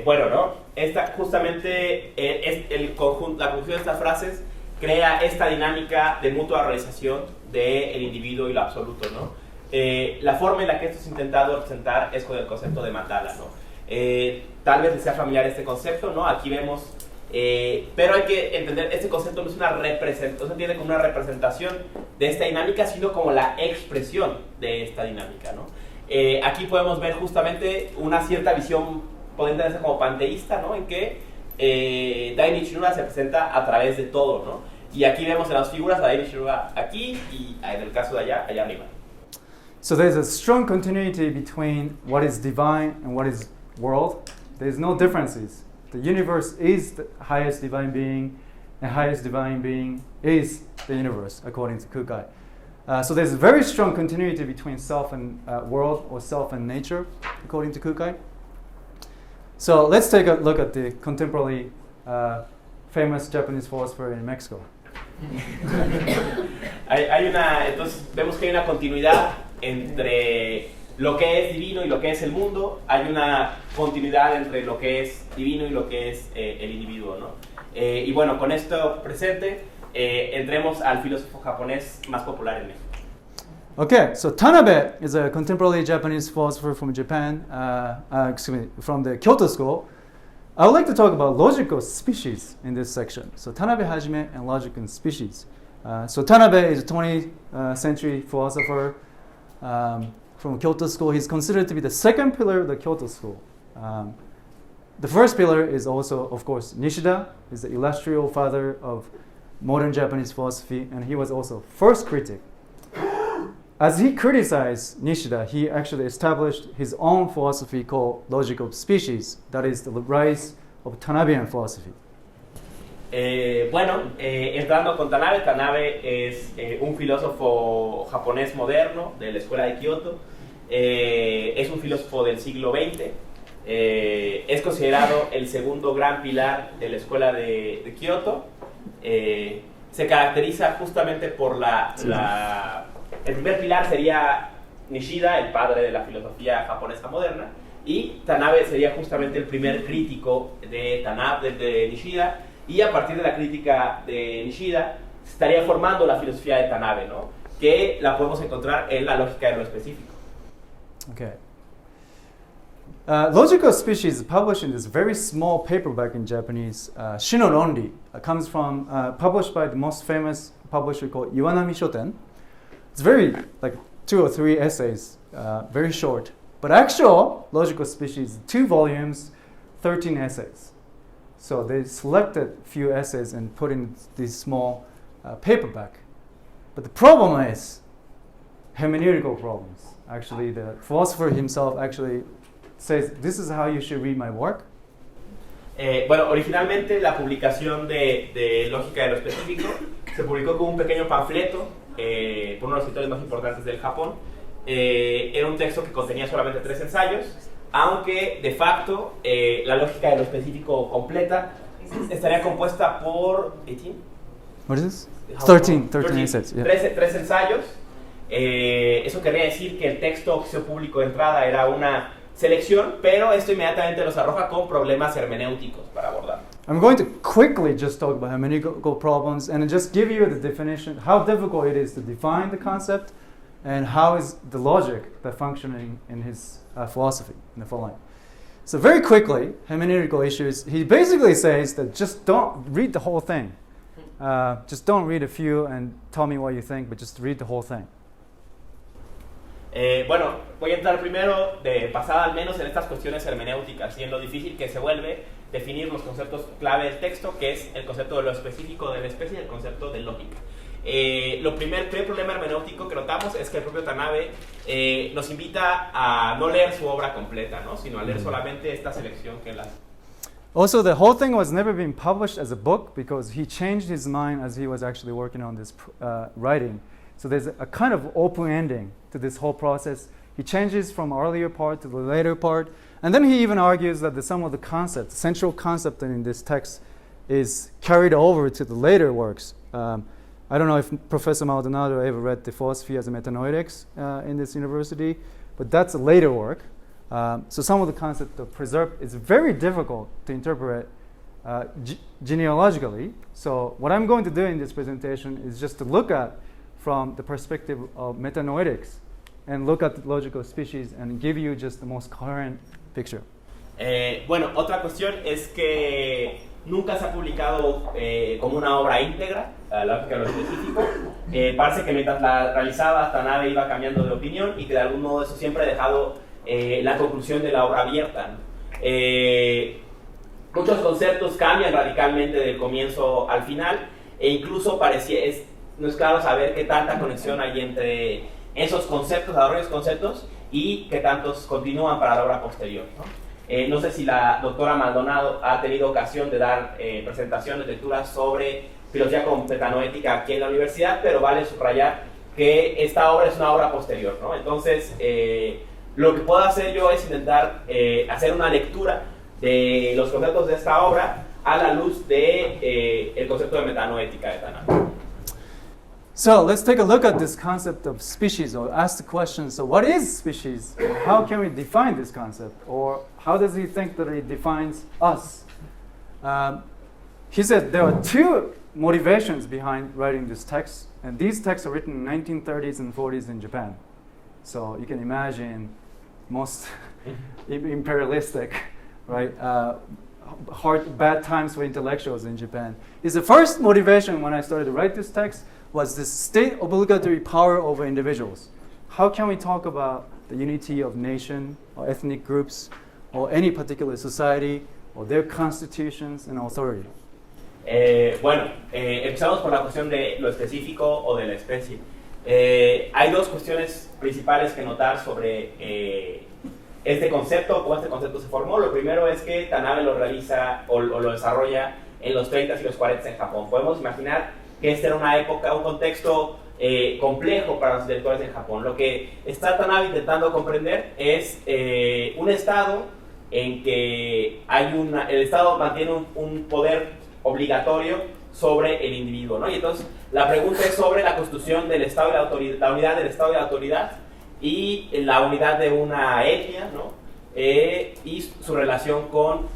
Bueno, ¿no? Esta justamente es el conjunto, la conjunción de estas frases crea esta dinámica de mutua realización del individuo y lo absoluto, ¿no? La forma en la que esto es intentado representar es con el concepto de mandala, ¿no? Tal vez les sea familiar este concepto, ¿no? Aquí vemos, pero hay que entender, este concepto no es una representación, no se entiende como una representación de esta dinámica, sino como la expresión de esta dinámica, ¿no? Aquí podemos ver justamente una cierta visión, puede entenderse como panteísta, ¿no? En que Dainichi Norai se presenta a través de todo, ¿no? Y aquí vemos en las figuras a Dainichi Norai aquí y en el caso de allá arriba. So there's a strong continuity between what is divine and what is world. There's no differences. The universe is the highest divine being, and highest divine being is the universe, according to Kukai. So there's a very strong continuity between self and world, or self and nature, according to Kukai. So let's take a look at the contemporary famous Japanese philosopher in Mexico. Entonces vemos que hay una continuidad entre lo que es divino y lo que es el mundo. Hay una continuidad entre lo que es divino y lo que es el individuo, ¿no? Y bueno, con esto presente, entremos al filósofo japonés más popular en México. Okay, so Tanabe is a contemporary Japanese philosopher from Japan, from the Kyoto school. I would like to talk about logical species in this section. So Tanabe Hajime and logic and species. So Tanabe is a 20th century philosopher from Kyoto school. He's considered to be the second pillar of the Kyoto school. The first pillar is also, of course, Nishida. He's the illustrious father of modern Japanese philosophy, and he was also first critic. As he criticized Nishida, he actually established his own philosophy called Logic of Species, that is the rise of Tanabean philosophy. Entrando con Tanabe, Tanabe es un filósofo japonés moderno de la escuela de Kioto, es un filósofo del siglo XX, es considerado el segundo gran pilar de la escuela de Kioto, se caracteriza justamente por el primer pilar sería Nishida, el padre de la filosofía japonesa moderna, y Tanabe sería justamente el primer crítico de Nishida, y a partir de la crítica de Nishida estaría formando la filosofía de Tanabe, ¿no? Que la podemos encontrar en la lógica de lo específico. Okay. Logical Species is published in this very small paperback in Japanese, Shinoronri, comes from, published by the most famous publisher called Iwanami Shoten. It's very, like 2 or 3 essays, very short. But actual Logical Species, 2 volumes, 13 essays. So they selected a few essays and put in this small paperback. But the problem is hermeneutical problems. Actually, the philosopher himself actually says, this is how you should read my work. Originalmente la publicación de Lógica de lo Específico se publicó como un pequeño panfleto por uno de los escritores más importantes del Japón. Era un texto que contenía solamente 3 ensayos, aunque de facto la Lógica de lo Específico completa estaría compuesta por 18. What is this? 13 essays. Yeah. 13 ensayos. Eso querría decir que el texto que se publicó de entrada era una selección, pero esto inmediatamente los arroja con problemas hermenéuticos para abordar. I'm going to quickly just talk about hermeneutical problems and just give you the definition, how difficult it is to define the concept, and how is the logic that functioning in his philosophy in the following. So very quickly, hermeneutical issues, he basically says that just don't read the whole thing. Just don't read a few and tell me what you think, but just read the whole thing. Bueno, voy a entrar primero de pasada al menos en estas cuestiones hermenéuticas y en lo difícil que se vuelve definir los conceptos clave del texto, que es el concepto de lo específico de la especie y el concepto de lógica. Lo primer problema hermenéutico que notamos es que el propio Tanabe nos invita a no leer su obra completa, ¿no? Sino a leer solamente esta selección que él hace. Also, the whole thing was never been published as a book because he changed his mind as he was actually working on this writing. So there's a kind of open ending to this whole process. He changes from earlier part to the later part. And then he even argues that some of the concept, central concept in this text is carried over to the later works. I don't know if Professor Maldonado ever read The Philosophy as a Metanoetics in this university, but that's a later work. So some of the concept of preserved is very difficult to interpret genealogically. So what I'm going to do in this presentation is just to look at from the perspective of metanoetics and look at the logical species and give you just the most coherent picture. Bueno, otra cuestión es que nunca se ha publicado como una obra íntegra, la lógica de lo específico. Parece que mientras la realizaba, Tanabe iba cambiando de opinión y que de algún modo eso siempre ha dejado la conclusión de la obra abierta, ¿no? Muchos conceptos cambian radicalmente del comienzo al final e incluso no es claro saber qué tanta conexión hay entre esos conceptos, desarrollos conceptos, y qué tantos continúan para la obra posterior, ¿no? No sé si la doctora Maldonado ha tenido ocasión de dar presentaciones, lecturas sobre filosofía metanoética aquí en la universidad, pero vale subrayar que esta obra es una obra posterior, ¿no? Entonces, lo que puedo hacer yo es intentar hacer una lectura de los conceptos de esta obra a la luz de el concepto de metanoética de Tanabe. So let's take a look at this concept of species, or ask the question, so what is species? How can we define this concept? Or how does he think that it defines us? He said there are two motivations behind writing this text, and these texts are written in 1930s and 40s in Japan. So you can imagine most imperialistic, right? Bad times for intellectuals in Japan. Is the first motivation when I started to write this text was the state obligatory power over individuals. How can we talk about the unity of nation or ethnic groups or any particular society or their constitutions and authority? Bueno, empezamos por la cuestión de lo específico o de la especie. Hay dos cuestiones principales que notar sobre este concepto, cómo este concepto se formó. Lo primero es que Tanabe lo realiza o lo desarrolla en los 30s y los 40s en Japón. Podemos imaginar que esta era una época, un contexto complejo para los intelectuales en Japón. Lo que está Tanabe intentando comprender es un estado en que el Estado mantiene un poder obligatorio sobre el individuo, ¿no? Y entonces la pregunta es sobre la constitución del Estado y la unidad del Estado y la autoridad y la unidad de una etnia, ¿no? Y su relación con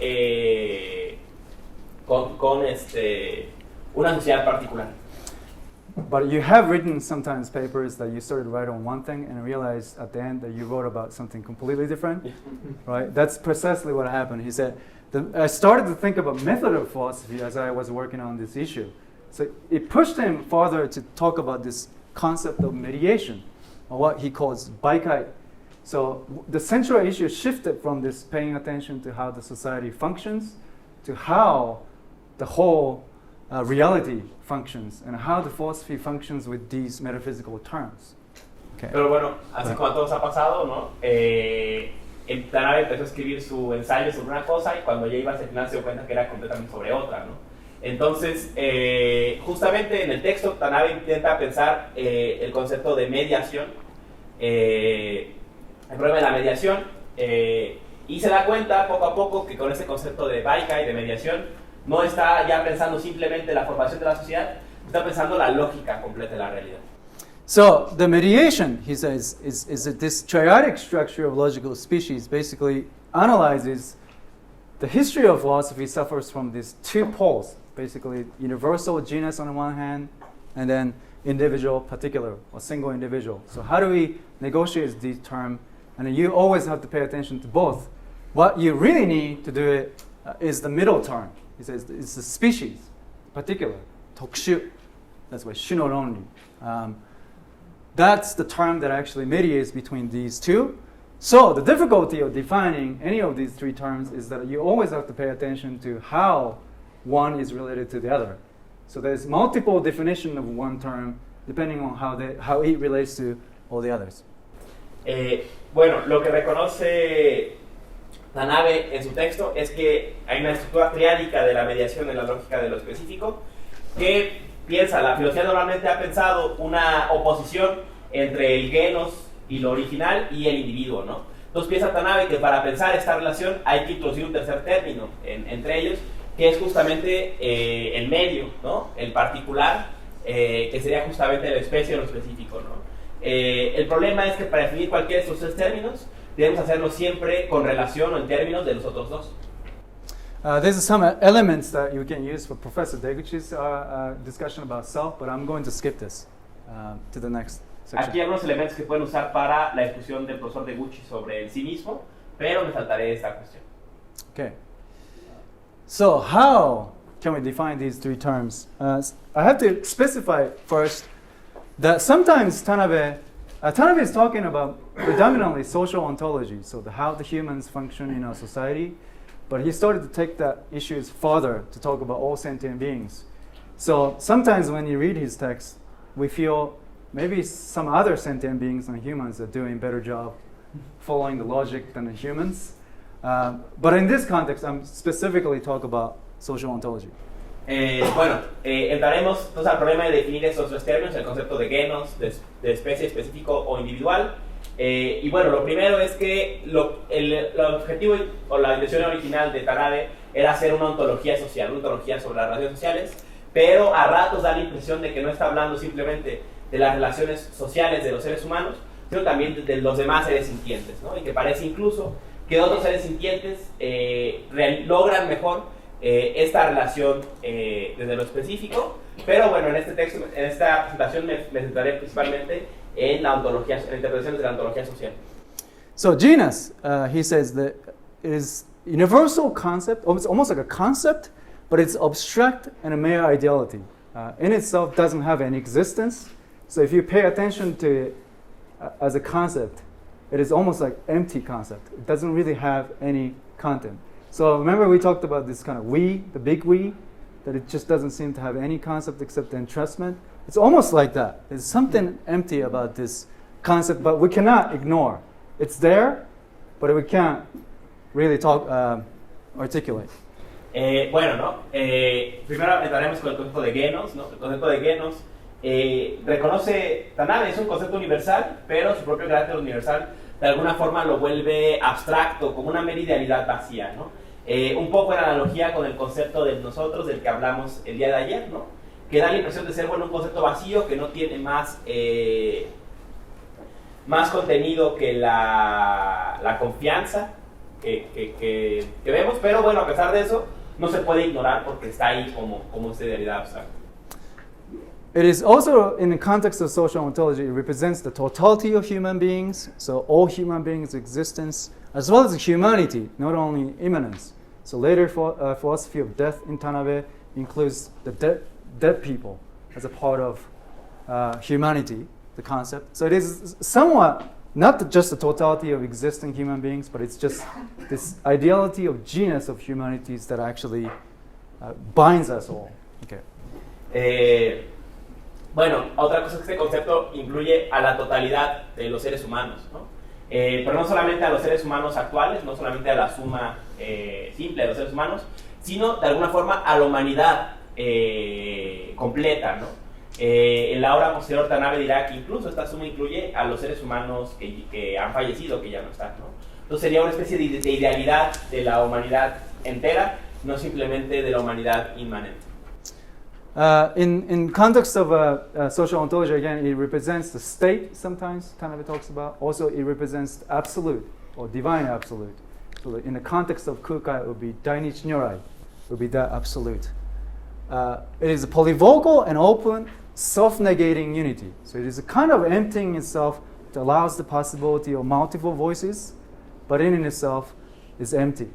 una sociedad particular. But you have written sometimes papers that you started to write on one thing and realized at the end that you wrote about something completely different, right? That's precisely what happened. He said, I started to think about method of philosophy as I was working on this issue. So it pushed him further to talk about this concept of mediation, or what he calls baikai. So the central issue shifted from this paying attention to how the society functions to how the whole reality functions and how the philosophy functions with these metaphysical terms. Okay. Pero bueno, así como a todos ha pasado, ¿no? Tanabe empezó a escribir su ensayo sobre una cosa y cuando ya iba hacia el final se dio cuenta que era completamente sobre otra, ¿no? Entonces, justamente en el texto Tanabe intenta pensar el concepto de mediación, el problema de la mediación, y se da cuenta poco a poco que con ese concepto de baikai, de mediación, no está ya pensando simplemente la formación de la sociedad, está pensando la lógica completa de la realidad. So the mediation, he says, is that this triadic structure of logical species basically analyzes the history of philosophy suffers from these two poles, basically universal genus on the one hand, and then individual, particular, or single individual. So how do we negotiate this term? And you always have to pay attention to both. What you really need to do it is the middle term. He says it's the species, particular, 독슈. That's why shu not only. That's the term that actually mediates between these two. So the difficulty of defining any of these three terms is that you always have to pay attention to how one is related to the other. So there's multiple definitions of one term depending on how it relates to all the others. Bueno, lo que reconoce Tanabe en su texto es que hay una estructura triádica de la mediación en la lógica de lo específico que piensa, la filosofía normalmente ha pensado una oposición entre el genus y lo original y el individuo, ¿no? Entonces piensa Tanabe que para pensar esta relación hay que introducir un tercer término entre ellos, que es justamente el medio, ¿no? El particular, que sería justamente la especie o lo específico, ¿no? El problema es que para definir cualquiera de estos tres términos debemos hacerlo siempre con relación o en términos de los otros dos. There's some elements that you can use for Professor Deguchi's discussion about self, but I'm going to skip this to the next section. Aquí hay algunos elementos que pueden usar para la discusión del profesor Deguchi sobre el sí mismo, pero me saltaré esta cuestión. Okay. So how can we define these three terms? I have to specify first that sometimes Tanabe is talking about predominantly social ontology, so how the humans function in our society. But he started to take that issues further to talk about all sentient beings. So sometimes when you read his text, we feel maybe some other sentient beings than humans are doing a better job following the logic than the humans. But in this context, I'm specifically talking about social ontology. Bueno, entraremos entonces al problema de definir esos tres términos, el concepto de genus, de especie específico o individual. Y bueno, lo primero es que el objetivo o la intención original de Tanabe era hacer una ontología social, una ontología sobre las relaciones sociales, pero a ratos da la impresión de que no está hablando simplemente de las relaciones sociales de los seres humanos, sino también de los demás seres sintientes, ¿no? Y que parece incluso que otros seres sintientes logran mejor esta relación desde lo específico, pero bueno, en este texto, en esta presentación me centraré principalmente en la ontología, en interpretaciones de la ontología social. So genus, he says that it is universal concept, it's almost like a concept, but it's abstract and a mere ideality. In itself doesn't have any existence. So if you pay attention to it as a concept, it is almost like empty concept. It doesn't really have any content. So remember we talked about this kind of we, the big we, that it just doesn't seem to have any concept except the entrustment. It's almost like that. There's something empty about this concept, but we cannot ignore. It's there, but we can't really articulate. Bueno, ¿no? Primero entraremos con el concepto de genus, ¿no? El concepto de genus reconoce Tanabe, es un concepto universal, pero su propio carácter universal de alguna forma lo vuelve abstracto, como una mera idealidad vacía, ¿no? Un poco en analogía con el concepto de nosotros, del que hablamos el día de ayer, ¿no? Que da la impresión de ser, bueno, un concepto vacío que no tiene más contenido que la confianza que vemos, pero bueno, a pesar de eso, no se puede ignorar porque está ahí como esta idealidad abstracta. It is also, in the context of social ontology, it represents the totality of human beings, so all human beings' existence, as well as humanity, not only immanence. So later philosophy of death in Tanabe includes the dead people as a part of humanity, the concept. So it is somewhat not just the totality of existing human beings, but it's just this ideality of genus of humanities that actually binds us all. Okay. Bueno, otra cosa es que este concepto incluye a la totalidad de los seres humanos, ¿no? Pero no solamente a los seres humanos actuales, no solamente a la suma simple de los seres humanos, sino de alguna forma a la humanidad completa, ¿no? En la obra posterior Tanabe dirá que incluso esta suma incluye a los seres humanos que han fallecido, que ya no están, ¿no? Entonces sería una especie de idealidad de la humanidad entera, no simplemente de la humanidad inmanente. In context of social ontology, again, it represents the state sometimes, Tanabe talks about. Also, it represents absolute or divine absolute. So in the context of Kukai, it would be Dainichi Nyorai, would be that absolute. It is polyvocal and open, self-negating unity. So it is a kind of emptying itself that allows the possibility of multiple voices, but in itself is empty.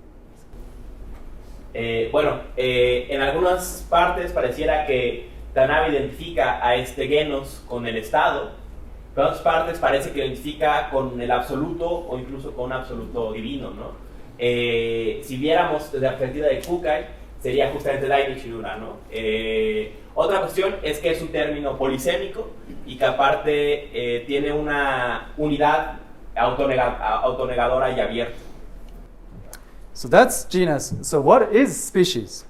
En algunas partes pareciera que Tanabe identifica a este Genos con el Estado, pero en otras partes parece que lo identifica con el absoluto o incluso con un absoluto divino, ¿no? Si viéramos desde la perspectiva de Kukai, sería justamente Dainichi Nura, ¿no? Otra cuestión es que es un término polisémico y que aparte tiene una unidad autonegadora y abierta. So that's genus. So what is species?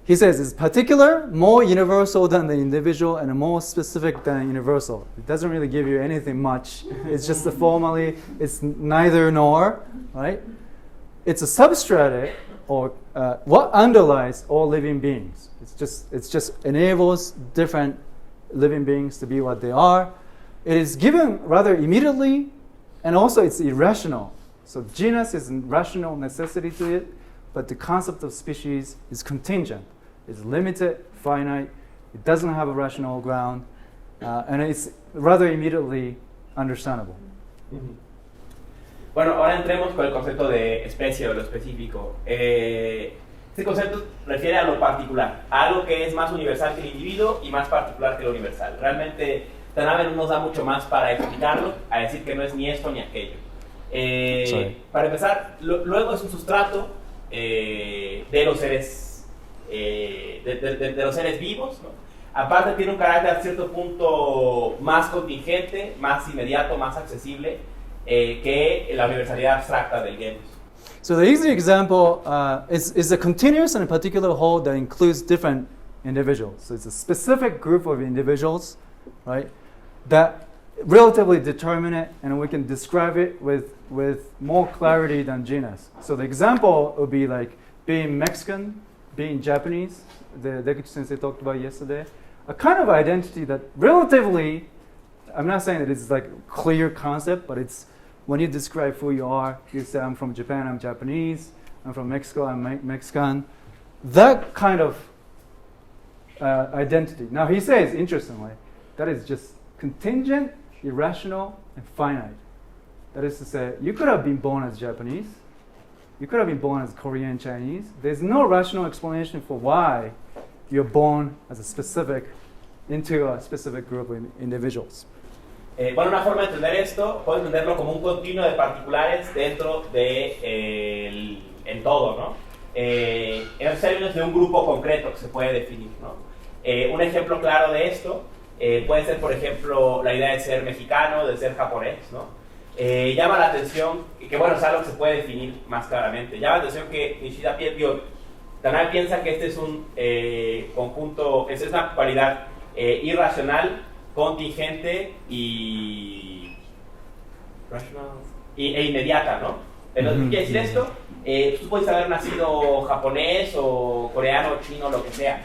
He says it's particular, more universal than the individual, and more specific than universal. It doesn't really give you anything much. It's just a formally, it's neither nor, right? It's a substrate, or what underlies all living beings. It just enables different living beings to be what they are. It is given rather immediately, and also it's irrational. So genus is a rational necessity to it, but the concept of species is contingent. It's limited, finite, it doesn't have a rational ground, and it's rather immediately understandable. Bueno, ahora entremos con el concepto de especie o lo específico. Este concepto refiere a lo particular, a algo que es más universal que el individuo y más particular que lo universal. Realmente Tanabe no nos da mucho más para explicarlo, a decir que no es ni esto ni aquello. Para empezar, luego es un sustrato de los seres de los seres vivos, ¿no? Aparte tiene un carácter a cierto punto más contingente, más inmediato, más accesible que la universalidad abstracta del genus. So the easy example is a continuous and a particular whole that includes different individuals. So it's a specific group of individuals, right, that relatively determinate, and we can describe it with more clarity than genus. So the example would be like being Mexican, being Japanese, the Dekuchi Sensei talked about yesterday. A kind of identity that relatively, I'm not saying that it's like a clear concept, but it's when you describe who you are, you say I'm from Japan, I'm Japanese, I'm from Mexico, I'm Mexican. That kind of identity. Now he says, interestingly, that is just contingent, irrational, and finite. That is to say, you could have been born as Japanese, you could have been born as Korean, Chinese. There's no rational explanation for why you're born as a specific, into a specific group of individuals. Bueno, una forma de entender esto, puedo entenderlo como un continuo de particulares dentro de en todo, ¿no? En los términos de un grupo concreto que se puede definir, ¿no? Un ejemplo claro de esto puede ser, por ejemplo, la idea de ser mexicano, de ser japonés, ¿no? Llama la atención, que bueno, es algo que se puede definir más claramente. Llama la atención que Nishida Tanabe piensa que este es un conjunto, es una cualidad irracional, contingente e inmediata, ¿no? ¿Qué quiere decir esto? Tú puedes haber nacido japonés o coreano, chino, lo que sea.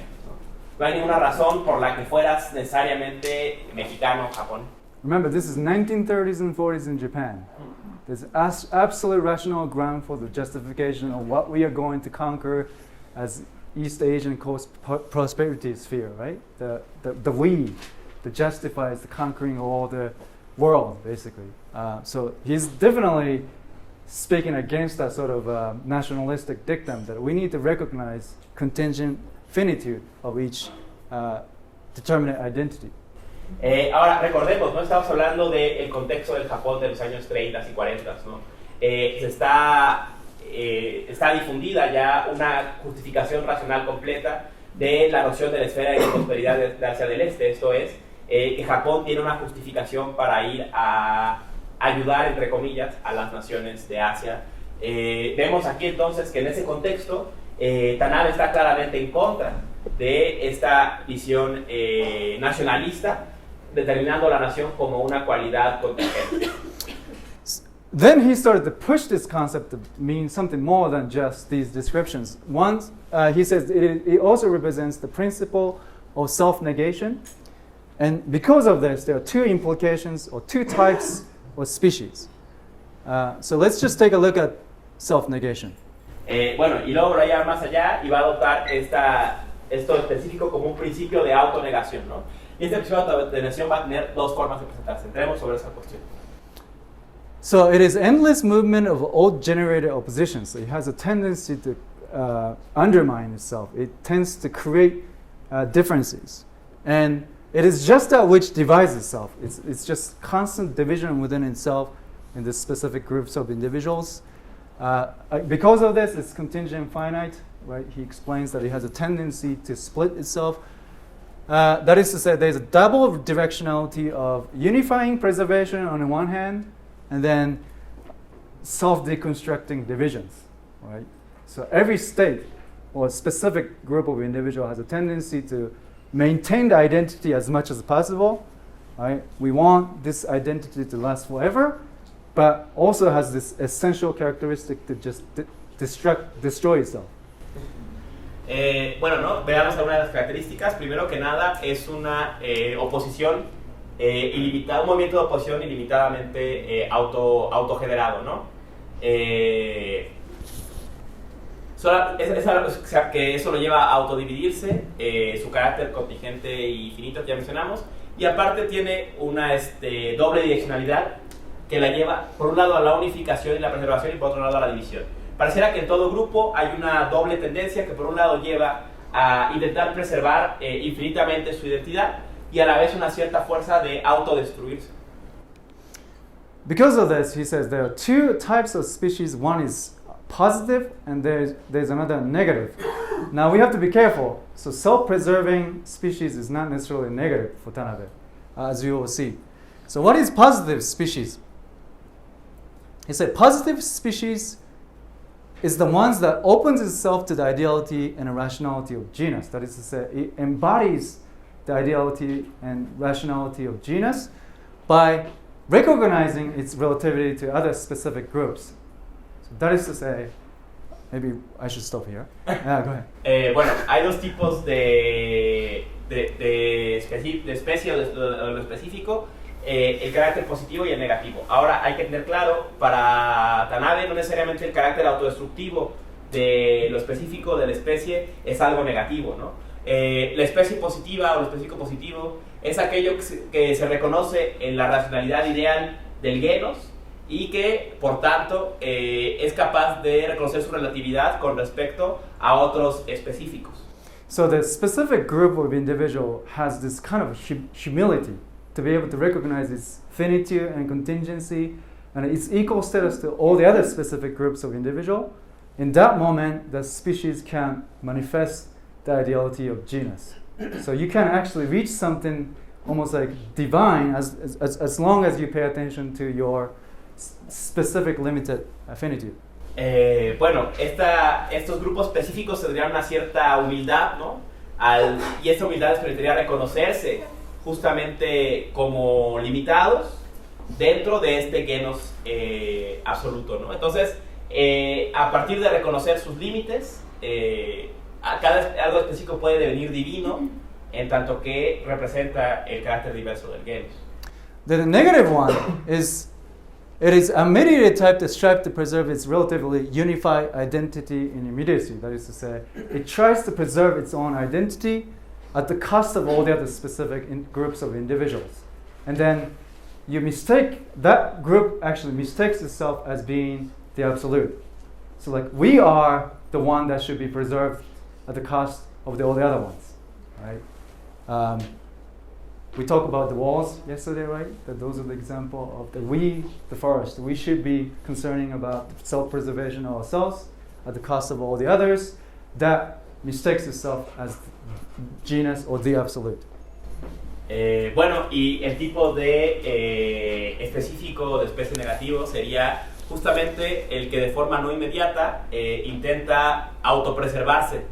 No hay ninguna razón por la que fueras necesariamente mexicano o japonés. Remember, this is 1930s and 40s in Japan. There's absolute rational ground for the justification of what we are going to conquer as East Asian prosperity sphere, right? The we that justifies the conquering of all the world, basically. So he's definitely speaking against that sort of nationalistic dictum that we need to recognize contingent finitude of each determinate identity. Ahora, recordemos, no estamos hablando del contexto del Japón de los años 30 y 40, ¿no? Está difundida ya una justificación racional completa de la noción de la esfera de prosperidad de Asia del Este. Esto es, que Japón tiene una justificación para ir a ayudar, entre comillas, a las naciones de Asia. Vemos aquí entonces que en ese contexto Tanabe está claramente en contra de esta visión nacionalista, determinando la nación como una cualidad contingente. Then he started to push this concept to mean something more than just these descriptions. One, he says it also represents the principle of self-negation. And because of this, there are two implications or two types of species. So let's just take a look at self-negation. Bueno, y luego va a llevar más allá y va a adoptar esto específico como un principio de autonegación, ¿no? Y este principio de autonegación va a tener dos formas de presentarse. Entremos sobre esa cuestión. So it is endless movement of old-generated oppositions. So it has a tendency to undermine itself. It tends to create differences. And it is just that which divides itself. It's just constant division within itself in the specific groups of individuals. Because of this, it's contingent and finite, right? He explains that it has a tendency to split itself. That is to say, there's a double directionality of unifying preservation on the one hand, and then self-deconstructing divisions, right? So every state or specific group of individual has a tendency to maintain the identity as much as possible, right? We want this identity to last forever, but also has this essential characteristic to just destroy itself. Bueno, ¿no? Veamos algunas de las características. Primero que nada, es una oposición ilimitada, un movimiento de oposición ilimitadamente autogenerado, ¿no? Que eso lo lleva a autodividirse, su carácter contingente y finito que ya mencionamos, y aparte tiene una doble direccionalidad que la lleva por un lado a la unificación y la preservación y por otro lado a la división. Pareciera que en todo grupo hay una doble tendencia que por un lado lleva a intentar preservar infinitamente su identidad y a la vez una cierta fuerza de autodestruirse. Because of this, he says there are two types of species. One is positive and there's another negative. Now we have to be careful. So self-preserving species is not necessarily negative for Tanabe, as you will see. So what is positive species? He said positive species is the ones that opens itself to the ideality and rationality of genus. That is to say, it embodies the ideality and rationality of genus by recognizing its relativity to other specific groups. So that is to say, maybe I should stop here. Yeah, go ahead. Bueno, hay dos tipos de especie o de lo específico, el carácter positivo y el negativo. Ahora hay que tener claro, para Tanabe no necesariamente el carácter autodestructivo de lo específico de la especie es algo negativo, ¿no? La especie positiva o lo específico positivo es aquello que se reconoce en la racionalidad ideal del genus y que, por tanto, es capaz de reconocer su relatividad con respecto a otros específicos. So the specific group of individual has this kind of humility to be able to recognize its finitude and contingency and its equal status to all the other specific groups of individual. In that moment, the species can manifest the ideality of genus. So you can actually reach something almost like divine as long as you pay attention to your specific limited affinity. Bueno, estos grupos específicos tendrían una cierta humildad, ¿no? Y esta humildad les permitiría reconocerse justamente como limitados dentro de este genus absoluto, ¿no? Entonces, a partir de reconocer sus límites, algo específico puede devenir divino en tanto que representa el carácter diverso del genus. The negative one is it is a mediated type that strives to preserve its relatively unified identity in immediacy. That is to say, it tries to preserve its own identity at the cost of all the other specific groups of individuals. And then you mistake, that group actually mistakes itself as being the absolute. So like we are the one that should be preserved at the cost of all the other ones, right? We talked about the walls yesterday, right? That those are the example of the forest. We should be concerning about self-preservation of ourselves at the cost of all the others. That mistakes itself as genus or the absolute. Bueno, y el tipo de específico de especie negativo sería justamente el que de forma no inmediata intenta autopreservarse,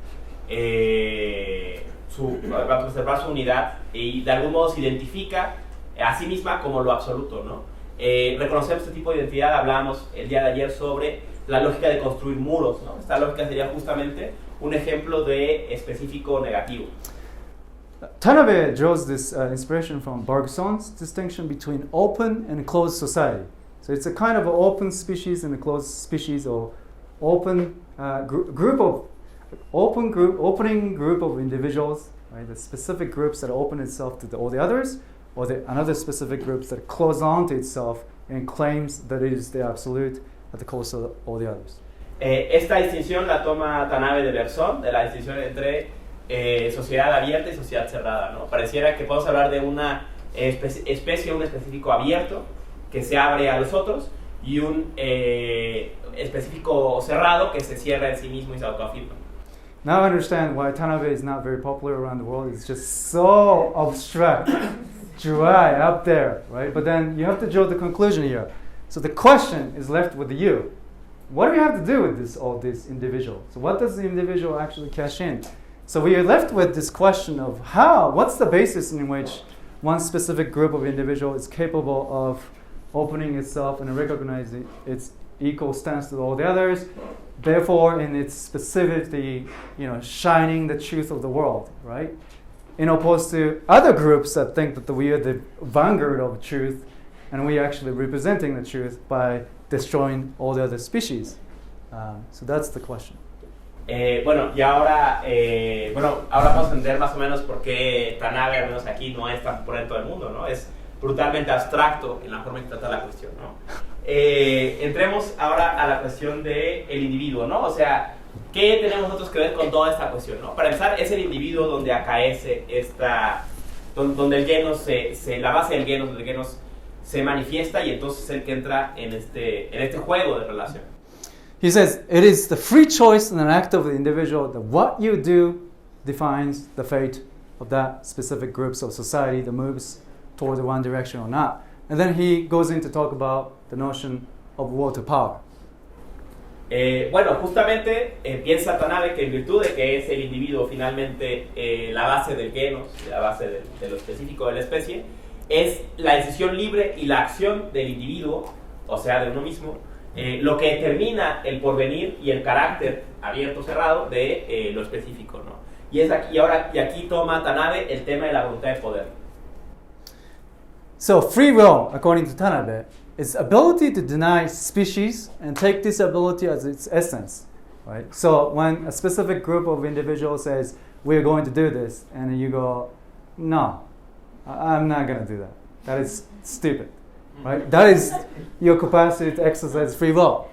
autopreservar su unidad y de algún modo se identifica a sí misma como lo absoluto, ¿no? Reconocemos este tipo de identidad, hablábamos el día de ayer sobre la lógica de construir muros, ¿no? Esta lógica sería justamente un ejemplo de específico negativo. Tanabe draws this inspiration from Bergson's distinction between open and closed society. So it's a kind of an open species and a closed species, or open opening group of individuals, right? The specific groups that open itself to all the others, or another specific groups that close on to itself and claims that it is the absolute at the cost of all the others. Esta distinción la toma Tanabe de Berzon, de la distinción entre sociedad abierta y sociedad cerrada, ¿no? Pareciera que podemos hablar de una especie, un específico abierto que se abre a los otros, y un específico cerrado que se cierra en sí mismo y se autoafirma. Now I understand why Tanabe is not very popular around the world. It's just so abstract, dry, up there, right? But then you have to draw the conclusion here. So the question is left with you. What do we have to do with all this individual? So what does the individual actually cash in? So we are left with this question of what's the basis in which one specific group of individual is capable of opening itself and recognizing its equal stance to all the others, therefore in its specificity, shining the truth of the world, right? In opposed to other groups that think that we are the vanguard of truth, and we are actually representing the truth by destroying all the other species. So that's the question. Ahora vamos a entender más o menos por qué Tanabe, al menos aquí, no es tan popular en todo el mundo, ¿no? Es brutalmente abstracto en la forma en que trata la cuestión, ¿no? Entremos ahora a la cuestión del individuo, ¿no? O sea, ¿qué tenemos nosotros que ver con toda esta cuestión, ¿no? Para empezar, es el individuo donde acaece donde el genos la base del genos se manifiesta, y entonces es el que entra en este juego de relación. He says, it is the free choice and an act of the individual that what you do defines the fate of that specific groups of society that moves toward one direction or not. And then he goes in to talk about the notion of will to power. Justamente piensa Tanabe que en virtud de que es el individuo finalmente la base del genos, la base de lo específico de la especie, es la decisión libre y la acción del individuo, o sea, de uno mismo, lo que determina el porvenir y el carácter abierto o cerrado de lo específico, ¿no? Y aquí toma Tanabe el tema de la voluntad de poder. So free will, according to Tanabe, is ability to deny species and take this ability as its essence, right? So when a specific group of individuals says, we're going to do this, and you go, no, I'm not going to do that. That is stupid, right? That is your capacity to exercise free will,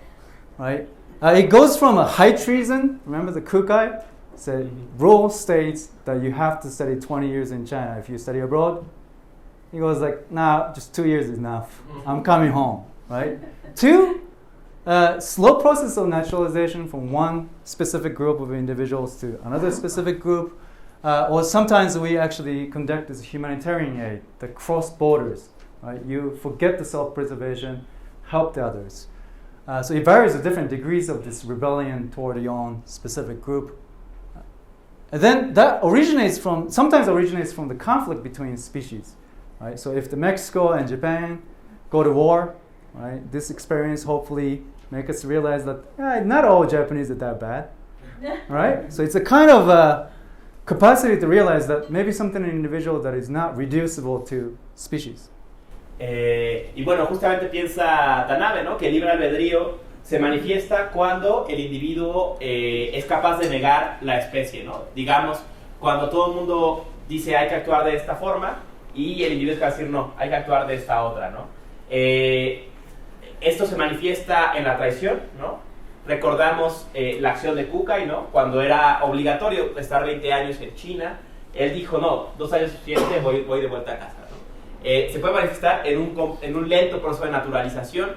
right? It goes from a high treason, remember the Kukai? Said, rule states that you have to study 20 years in China if you study abroad. He goes like, nah, just 2 years is enough. I'm coming home, right? 2, slow process of naturalization from one specific group of individuals to another specific group. Or sometimes we actually conduct this humanitarian aid, the cross borders, right? You forget the self-preservation, help the others. So it varies the different degrees of this rebellion toward your own specific group. And then that sometimes originates from the conflict between species. Right? So if the Mexico and Japan go to war, right, this experience hopefully make us realize that not all Japanese are that bad, right? So it's a kind of capacity to realize that maybe something in an individual that is not reducible to species. Y bueno, justamente piensa Tanabe, ¿no? Que el libre albedrío se manifiesta cuando el individuo es capaz de negar la especie, ¿no? Digamos, cuando todo el mundo dice hay que actuar de esta forma, y el individuo es capaz de decir no, hay que actuar de esta otra, ¿no? Esto se manifiesta en la traición, ¿no? Recordamos la acción de Kukai, ¿no? Cuando era obligatorio estar 20 años en China, él dijo no, 2 años suficiente, voy de vuelta a casa, ¿no? Se puede manifestar en un lento proceso de naturalización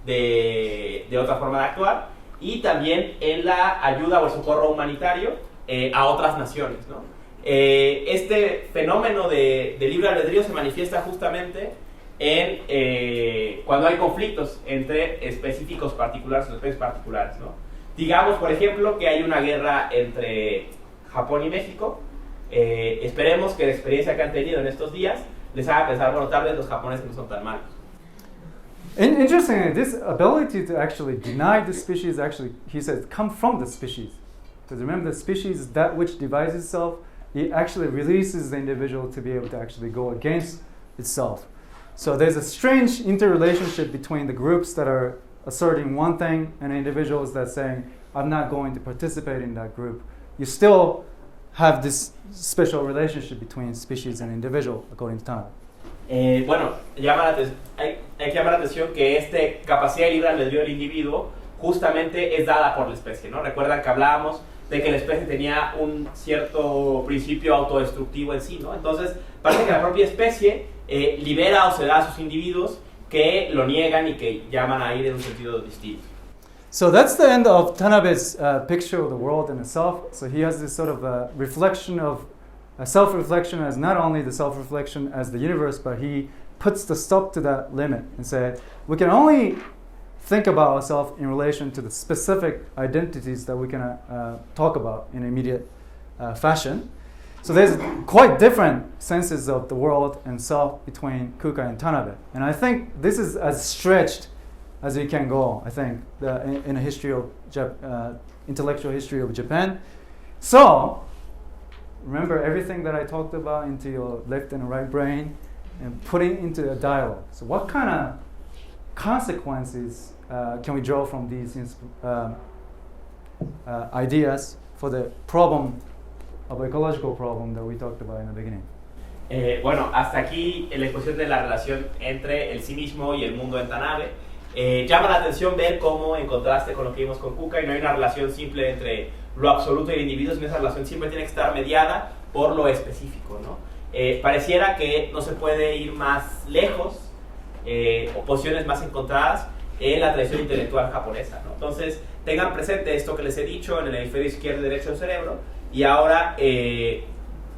de otra forma de actuar, y también en la ayuda o el socorro humanitario a otras naciones, ¿no? Este fenómeno de libre albedrío se manifiesta justamente cuando hay conflictos entre específicos particulares o especies particulares, ¿no? Digamos, por ejemplo, que hay una guerra entre Japón y México. Esperemos que la experiencia que han tenido en estos días les haga pensar, bueno, tal vez los japoneses no son tan malos. Interestingly, this ability to actually deny the species actually, he says, come from the species. Because remember, the species is that which divides itself. It actually releases the individual to be able to actually go against itself. So there's a strange interrelationship between the groups that are asserting one thing and individuals that are saying, I'm not going to participate in that group. You still have this special relationship between species and individual, according to Tanabe. Bueno, hay que llamar la atención que esta capacidad de libre albedrío del individuo justamente es dada por la especie, ¿no? Recuerdan que hablábamos de que la especie tenía un cierto principio autodestructivo en sí, ¿no? Entonces, parece que la propia especie libera o se da a sus individuos que lo niegan y que llaman a ir en un sentido distinto. So that's the end of Tanabe's picture of the world and the self. So he has this sort of reflection of self-reflection as not only the self-reflection as the universe, but he puts the stop to that limit and said, we can only think about ourselves in relation to the specific identities that we can talk about in immediate fashion. So there's quite different senses of the world and self between Kukai and Tanabe. And I think this is as stretched as we can go, I think, in a history of intellectual history of Japan. So, remember everything that I talked about into your left and right brain and putting into a dialogue. So what kind of consequences can we draw from these ideas for the problem of ecological problem that we talked about in the beginning? Bueno, hasta aquí la exposición de la relación entre el sí mismo y el mundo en Tanabe. Llama la atención ver cómo, en contraste con lo que vimos con Kukai, no hay una relación simple entre lo absoluto y el individuo, sino esa relación siempre tiene que estar mediada por lo específico, ¿no? Pareciera que no se puede ir más lejos, o posiciones más encontradas en la tradición intelectual japonesa, ¿no? Entonces, tengan presente esto que les he dicho en el hemisferio izquierdo y derecho del cerebro, y ahora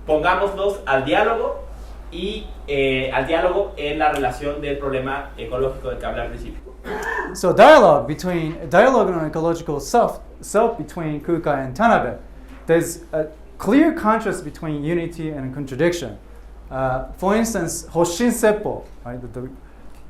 pongámoslos al diálogo y al diálogo en la relación del problema ecológico del que hablé al principio. So dialogue on ecological self between Kukai and Tanabe. There's a clear contrast between unity and contradiction. For instance, Hoshin Seppo, right? The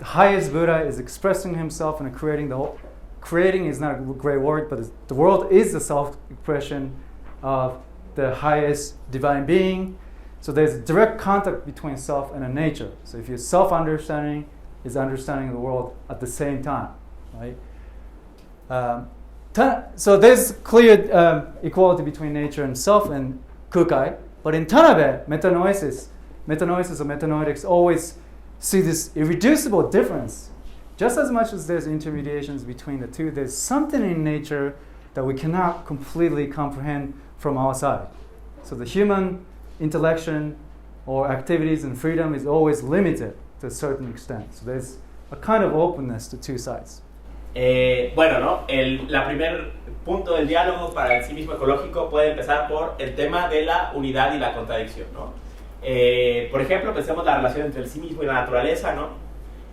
highest Buddha is expressing himself and creating the whole. Creating is not a great word, but the world is the self-expression of the highest divine being. So there's direct contact between self and a nature. So if you're self-understanding, is understanding the world at the same time, right? So there's clear equality between nature and self and Kukai. But in Tanabe, metanoesis or metanoetics always see this irreducible difference. Just as much as there's intermediations between the two, there's something in nature that we cannot completely comprehend from outside. So the human intellection or activities and freedom is always limited to a certain extent. So there's a kind of openness to two sides. Bueno, ¿no? La primer punto del diálogo para el sí mismo ecológico puede empezar por el tema de la unidad y la contradicción, ¿no? Por ejemplo, pensemos la relación entre el sí mismo y la naturaleza, ¿no?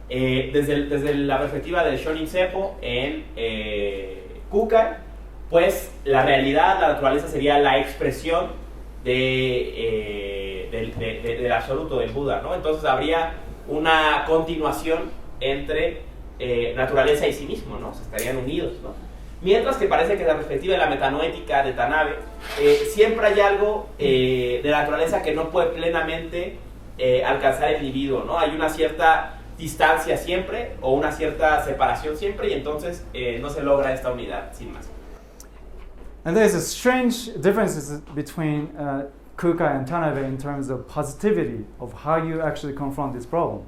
Desde la perspectiva del Shonin Seppo en Kukai, pues la realidad, la naturaleza sería la expresión del absoluto del Buda, ¿no? Entonces habría una continuación entre naturaleza y sí mismo, ¿no? Se estarían unidos, ¿no? Mientras que parece que desde la perspectiva de la metanoética de Tanabe, siempre hay algo de la naturaleza que no puede plenamente alcanzar el individuo, ¿no? Hay una cierta distancia siempre o una cierta separación siempre y entonces no se logra esta unidad sin más. And there's a strange differences between Kukai and Tanabe in terms of positivity of how you actually confront this problem.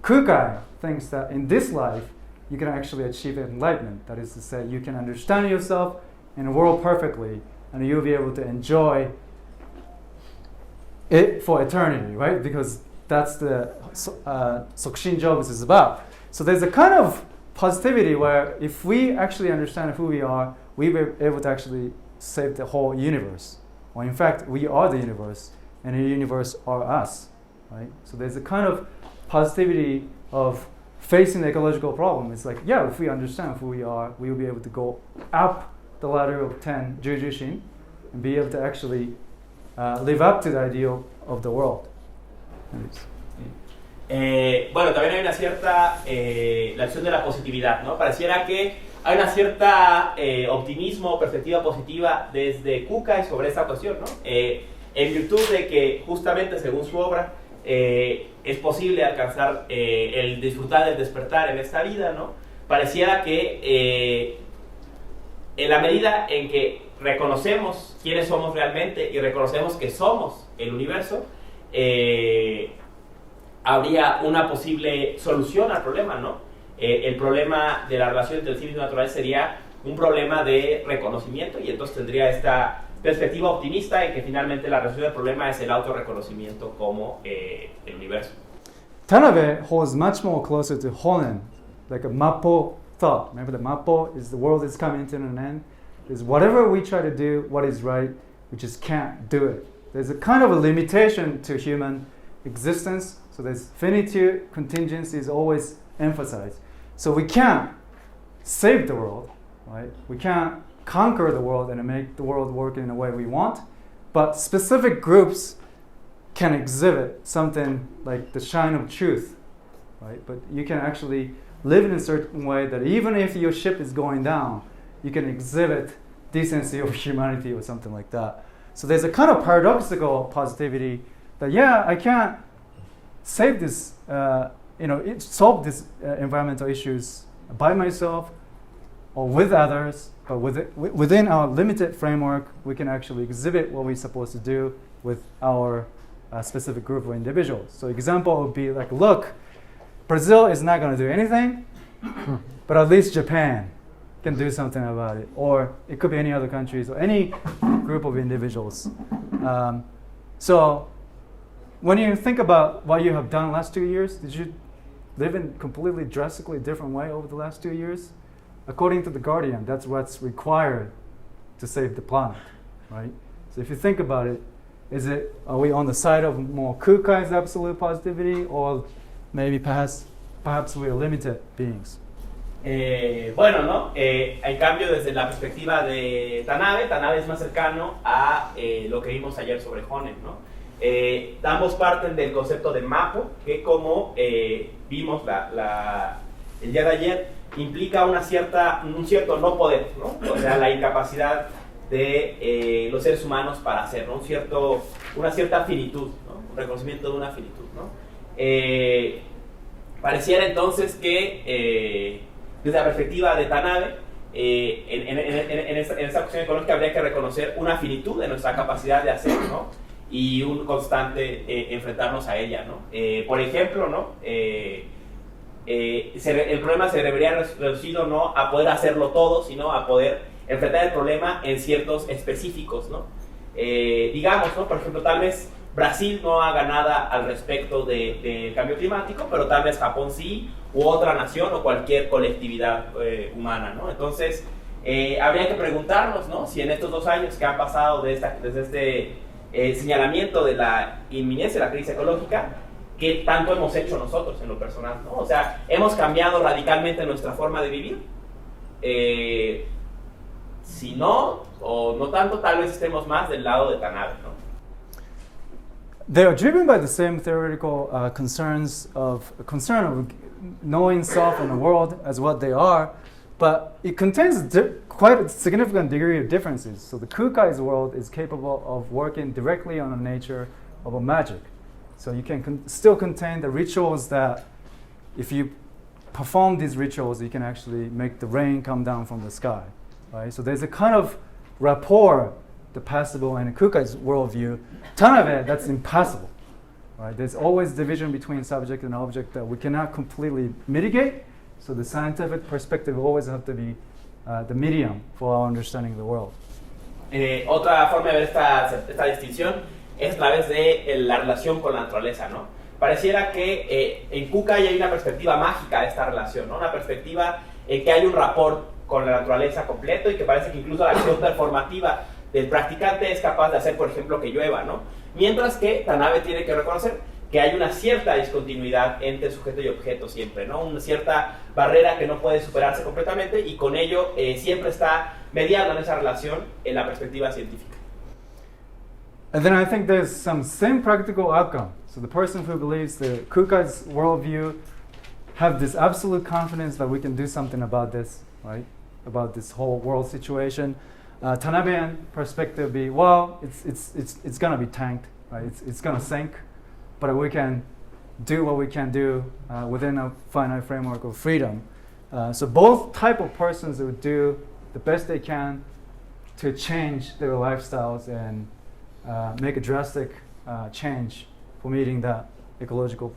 Kukai thinks that in this life you can actually achieve enlightenment. That is to say, you can understand yourself and the world perfectly, and you'll be able to enjoy it for eternity, right? Because that's the Sokushin Jobus is about. So there's a kind of positivity where if we actually understand who we are, we're able to actually save the whole universe. Or in fact, we are the universe, and the universe are us, right? So there's a kind of positivity of facing the ecological problem. It's like, yeah, if we understand who we are, we will be able to go up the ladder of 10 Jujushin and be able to actually live up to the ideal of the world. Bueno, también hay una cierta la acción de la positividad, ¿no? Pareciera que hay una cierta optimismo, perspectiva positiva desde Kukai sobre esta cuestión, ¿no? En virtud de que justamente según su obra es posible alcanzar el disfrutar del despertar en esta vida, ¿no? Pareciera que en la medida en que reconocemos quiénes somos realmente y reconocemos que somos el universo, habría una posible solución al problema, ¿no? El problema de la relación entre el sí mismo y la naturaleza sería un problema de reconocimiento, y entonces tendría esta perspectiva optimista en que finalmente la resolución del problema es el autorreconocimiento como el universo. Tanabe holds much more closer to Honen, like a Mappo thought. Remember that Mappo is the world is coming to an end. Is whatever we try to do, what is right, we just can't do it. There's a kind of a limitation to human existence. So there's finitude, contingency is always emphasized. So we can't save the world, right? We can't conquer the world and make the world work in a way we want. But specific groups can exhibit something like the shine of truth, right? But you can actually live in a certain way that even if your ship is going down, you can exhibit decency of humanity or something like that. So there's a kind of paradoxical positivity that, yeah, I can't save this, solve these environmental issues by myself or with others, but within our limited framework, we can actually exhibit what we're supposed to do with our specific group of individuals. So example would be like, look, Brazil is not going to do anything, but at least Japan can do something about it. Or it could be any other countries or any group of individuals. So when you think about what you have done last 2 years, did you live in completely drastically different way over the last 2 years? According to The Guardian, that's what's required to save the planet, right? So if you think about it, are we on the side of more Kukai's absolute positivity, or maybe perhaps we are limited beings? Bueno, ¿no? En cambio, desde la perspectiva de Tanabe es más cercano a lo que vimos ayer sobre Honen, ¿no? Ambos parten del concepto de Mappo, que como vimos el día de ayer, implica un cierto no poder, ¿no? O sea, la incapacidad de los seres humanos para hacer, ¿no? Una cierta finitud, ¿no? Un reconocimiento de una finitud, ¿no? Pareciera entonces que desde la perspectiva de Tanabe, en esta cuestión ecológica habría que reconocer una finitud de nuestra capacidad de hacer, ¿no? Y un constante enfrentarnos a ella, ¿no? Por ejemplo, ¿no? El problema se debería reducido no a poder hacerlo todo, sino a poder enfrentar el problema en ciertos específicos, ¿no? Digamos, ¿no? Por ejemplo, tal vez Brasil no haga nada al respecto del cambio climático, pero tal vez Japón sí, u otra nación o cualquier colectividad humana, ¿no? Entonces, habría que preguntarnos, ¿no? Si en estos 2 años que han pasado desde este señalamiento de la inminencia de la crisis ecológica, ¿qué tanto hemos hecho nosotros en lo personal, ¿no? O sea, ¿hemos cambiado radicalmente nuestra forma de vivir? Si no, o no tanto, tal vez estemos más del lado de Tanabe, ¿no? They are driven by the same theoretical concern of knowing self and the world as what they are, but it contains quite a significant degree of differences. So the Kukai's world is capable of working directly on the nature of a magic. So you can still contain the rituals that, if you perform these rituals, you can actually make the rain come down from the sky, right? So there's a kind of rapport, the passable and the Kukai's worldview. Tanabe, that's impossible, right? There's always division between subject and object that we cannot completely mitigate. So the scientific perspective always have to be the medium for our understanding of the world. Otra forma de ver esta distinción es a través de la relación con la naturaleza, ¿no? Pareciera que en Kukai hay una perspectiva mágica de esta relación, ¿no? Una perspectiva en que hay un rapport con la naturaleza completo y que parece que incluso la acción performativa del practicante es capaz de hacer, por ejemplo, que llueva, ¿no? Mientras que Tanabe tiene que reconocer que hay una cierta discontinuidad entre sujeto y objeto siempre, ¿no? Una cierta barrera que no puede superarse completamente y con ello siempre está mediando en esa relación en la perspectiva científica. And then I think there's some same practical outcome. So the person who believes the Kukai's worldview have this absolute confidence that we can do something about this, right? About this whole world situation. Tanabean perspective be, well, it's going to be tanked, right? It's going to sink. but we can do what we can do within a finite framework of freedom. So both type of persons would do the best they can to change their lifestyles and make a drastic change for meeting that ecological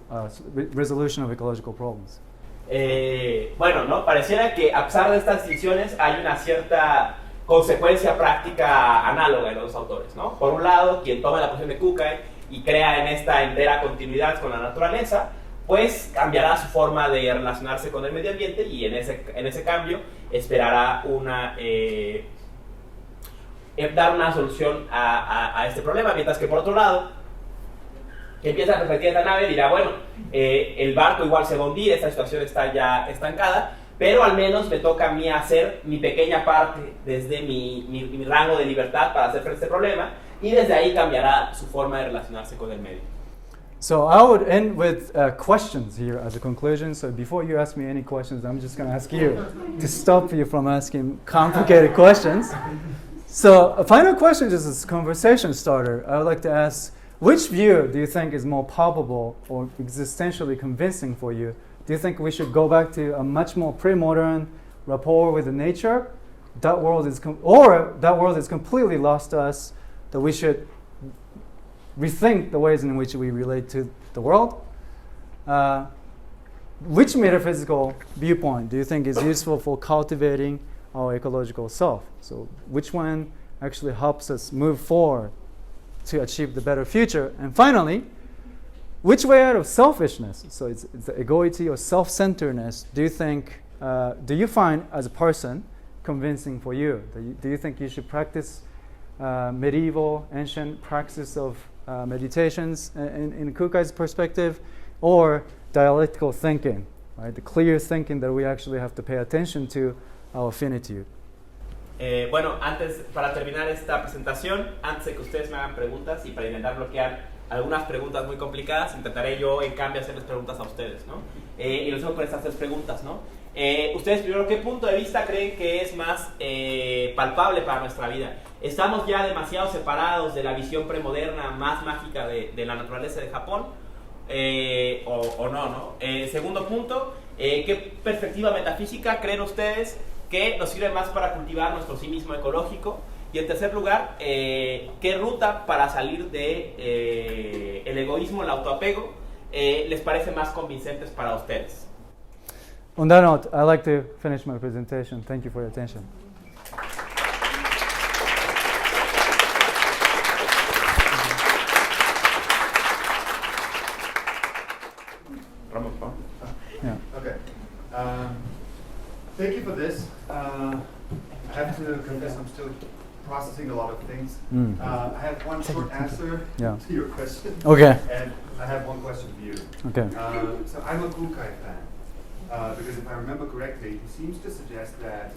resolution of ecological problems. Bueno, ¿no? Pareciera que a pesar de estas distinciones hay una cierta consecuencia práctica análoga en los dos autores, ¿no? Por un lado, quien toma la posición de Kukai y crea en esta entera continuidad con la naturaleza, pues cambiará su forma de relacionarse con el medio ambiente y en ese cambio esperará dar una solución a este problema, mientras que por otro lado, que empieza la perspectiva de la nave dirá, bueno, el barco igual se va a hundir, esta situación está ya estancada, pero al menos me toca a mí hacer mi pequeña parte desde mi rango de libertad para hacer frente a este problema, y desde ahí cambiará su forma de relacionarse con el medio. So I would end with questions here as a conclusion. So before you ask me any questions, I'm just going to ask you to stop you from asking complicated questions. So a final question, just as a conversation starter, I would like to ask, which view do you think is more palpable or existentially convincing for you? Do you think we should go back to a much more pre-modern rapport with the nature? That world is that world is completely lost to us, that we should rethink the ways in which we relate to the world? Which metaphysical viewpoint do you think is useful for cultivating our ecological self? So which one actually helps us move forward to achieve the better future? And finally, which way out of selfishness, so it's the egoity or self-centeredness, do you find as a person convincing for you? Do you think you should practice medieval, ancient practice of meditations in Kukai's perspective, or dialectical thinking, right? The clear thinking that we actually have to pay attention to our finitude. Bueno, para terminar esta presentación, antes de que ustedes me hagan preguntas y para intentar bloquear algunas preguntas muy complicadas, intentaré yo en cambio hacerles preguntas a ustedes, ¿no? Y los dejo con estas 3 preguntas, ¿no? Ustedes primero, ¿qué punto de vista creen que es más palpable para nuestra vida? ¿Estamos ya demasiado separados de la visión premoderna más mágica de la naturaleza de Japón? O no, ¿no? Segundo punto, ¿qué perspectiva metafísica creen ustedes que nos sirve más para cultivar nuestro sí mismo ecológico? Y en tercer lugar, ¿qué ruta para salir de el egoísmo, el autoapego, les parece más convincentes para ustedes? On that note, I'd like to finish my presentation. Thank you for your attention. Yeah. Okay. Thank you for this. I have to confess I'm still processing a lot of things. I have one short answer to your question. Okay. And I have one question for you. Okay. So I'm a Kukai fan. Because if I remember correctly, he seems to suggest that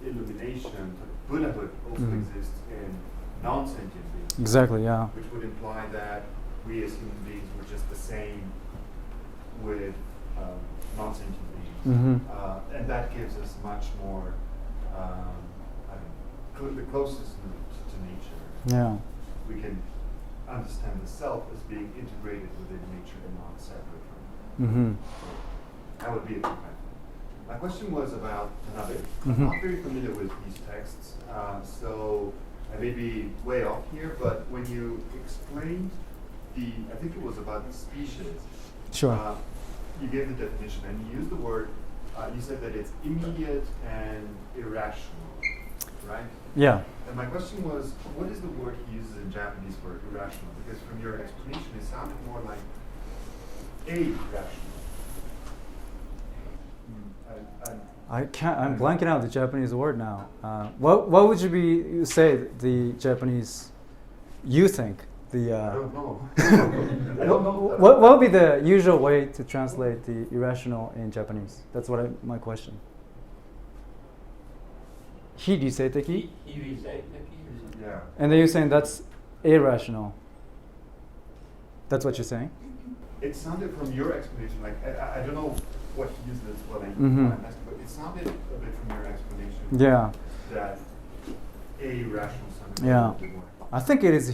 illumination, Buddhahood, also exists in non-sentient beings. Exactly, yeah. Which would imply that we as human beings were just the same with non-sentient beings. And that gives us much more, the closest to nature. Yeah. We can understand the self as being integrated within nature and not separate from it. That would be a good point. My question was about Tanabe. I'm not very familiar with these texts, so I may be way off here, but when you explained I think it was about the species, Sure. You gave the definition and you used the word, you said that it's immediate and irrational, right? Yeah. And my question was, what is the word he uses in Japanese for irrational? Because from your explanation, it sounded more like irrational. I'm blanking out the Japanese word now. What would you say the Japanese, you think? I don't know. I don't know. What would be the usual way to translate the irrational in Japanese? That's my question. Hirisei-teki? Yeah. And then you're saying that's irrational. That's what you're saying? It sounded from your explanation, like, I don't know what he used as well, but it sounded a bit from your explanation that irrational sounded a little bit more. I think it is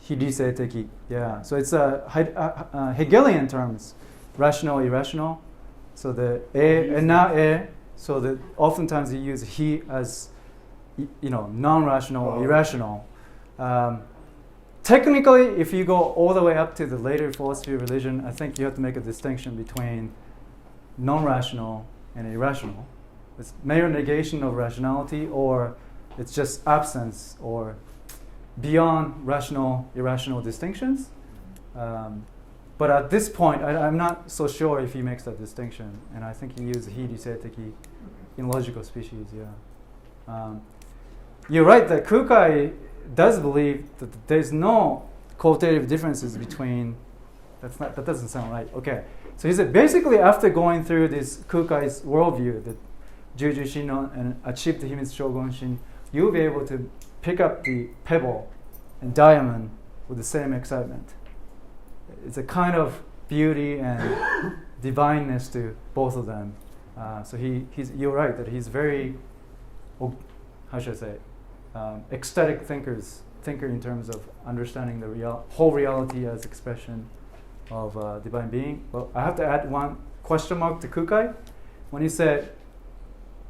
Hidisei-teki. Yeah. So it's Hegelian terms, rational, irrational. So the and now so that oftentimes you use he as non-rational, irrational. Technically, if you go all the way up to the later philosophy of religion, I think you have to make a distinction between non-rational and irrational. It's mere negation of rationality, or it's just absence or beyond rational, irrational distinctions. But at this point, I'm not so sure if he makes that distinction, and I think he uses hidisei-teki in logical species. Yeah, you're right that Kukai does believe that there's no qualitative differences between. That doesn't sound right. Okay, so he said basically after going through this Kukai's worldview, that Juju Shinno and achieve the Himitsu Shogonshin, you'll be able to pick up the pebble and diamond with the same excitement. It's a kind of beauty and divineness to both of them. So you're right that he's very, how should I say, ecstatic thinker in terms of understanding the whole reality as expression of divine being. But I have to add one question mark to Kukai when he said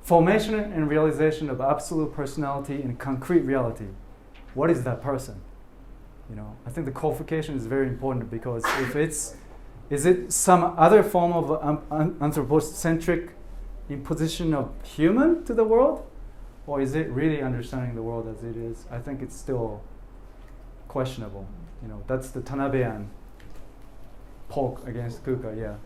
formation and realization of absolute personality in concrete reality. What is that person? I think the qualification is very important, because is it some other form of anthropocentric imposition of human to the world, or is it really understanding the world as it is? I think it's still questionable. That's the Tanabean poke against Kukai. Yeah.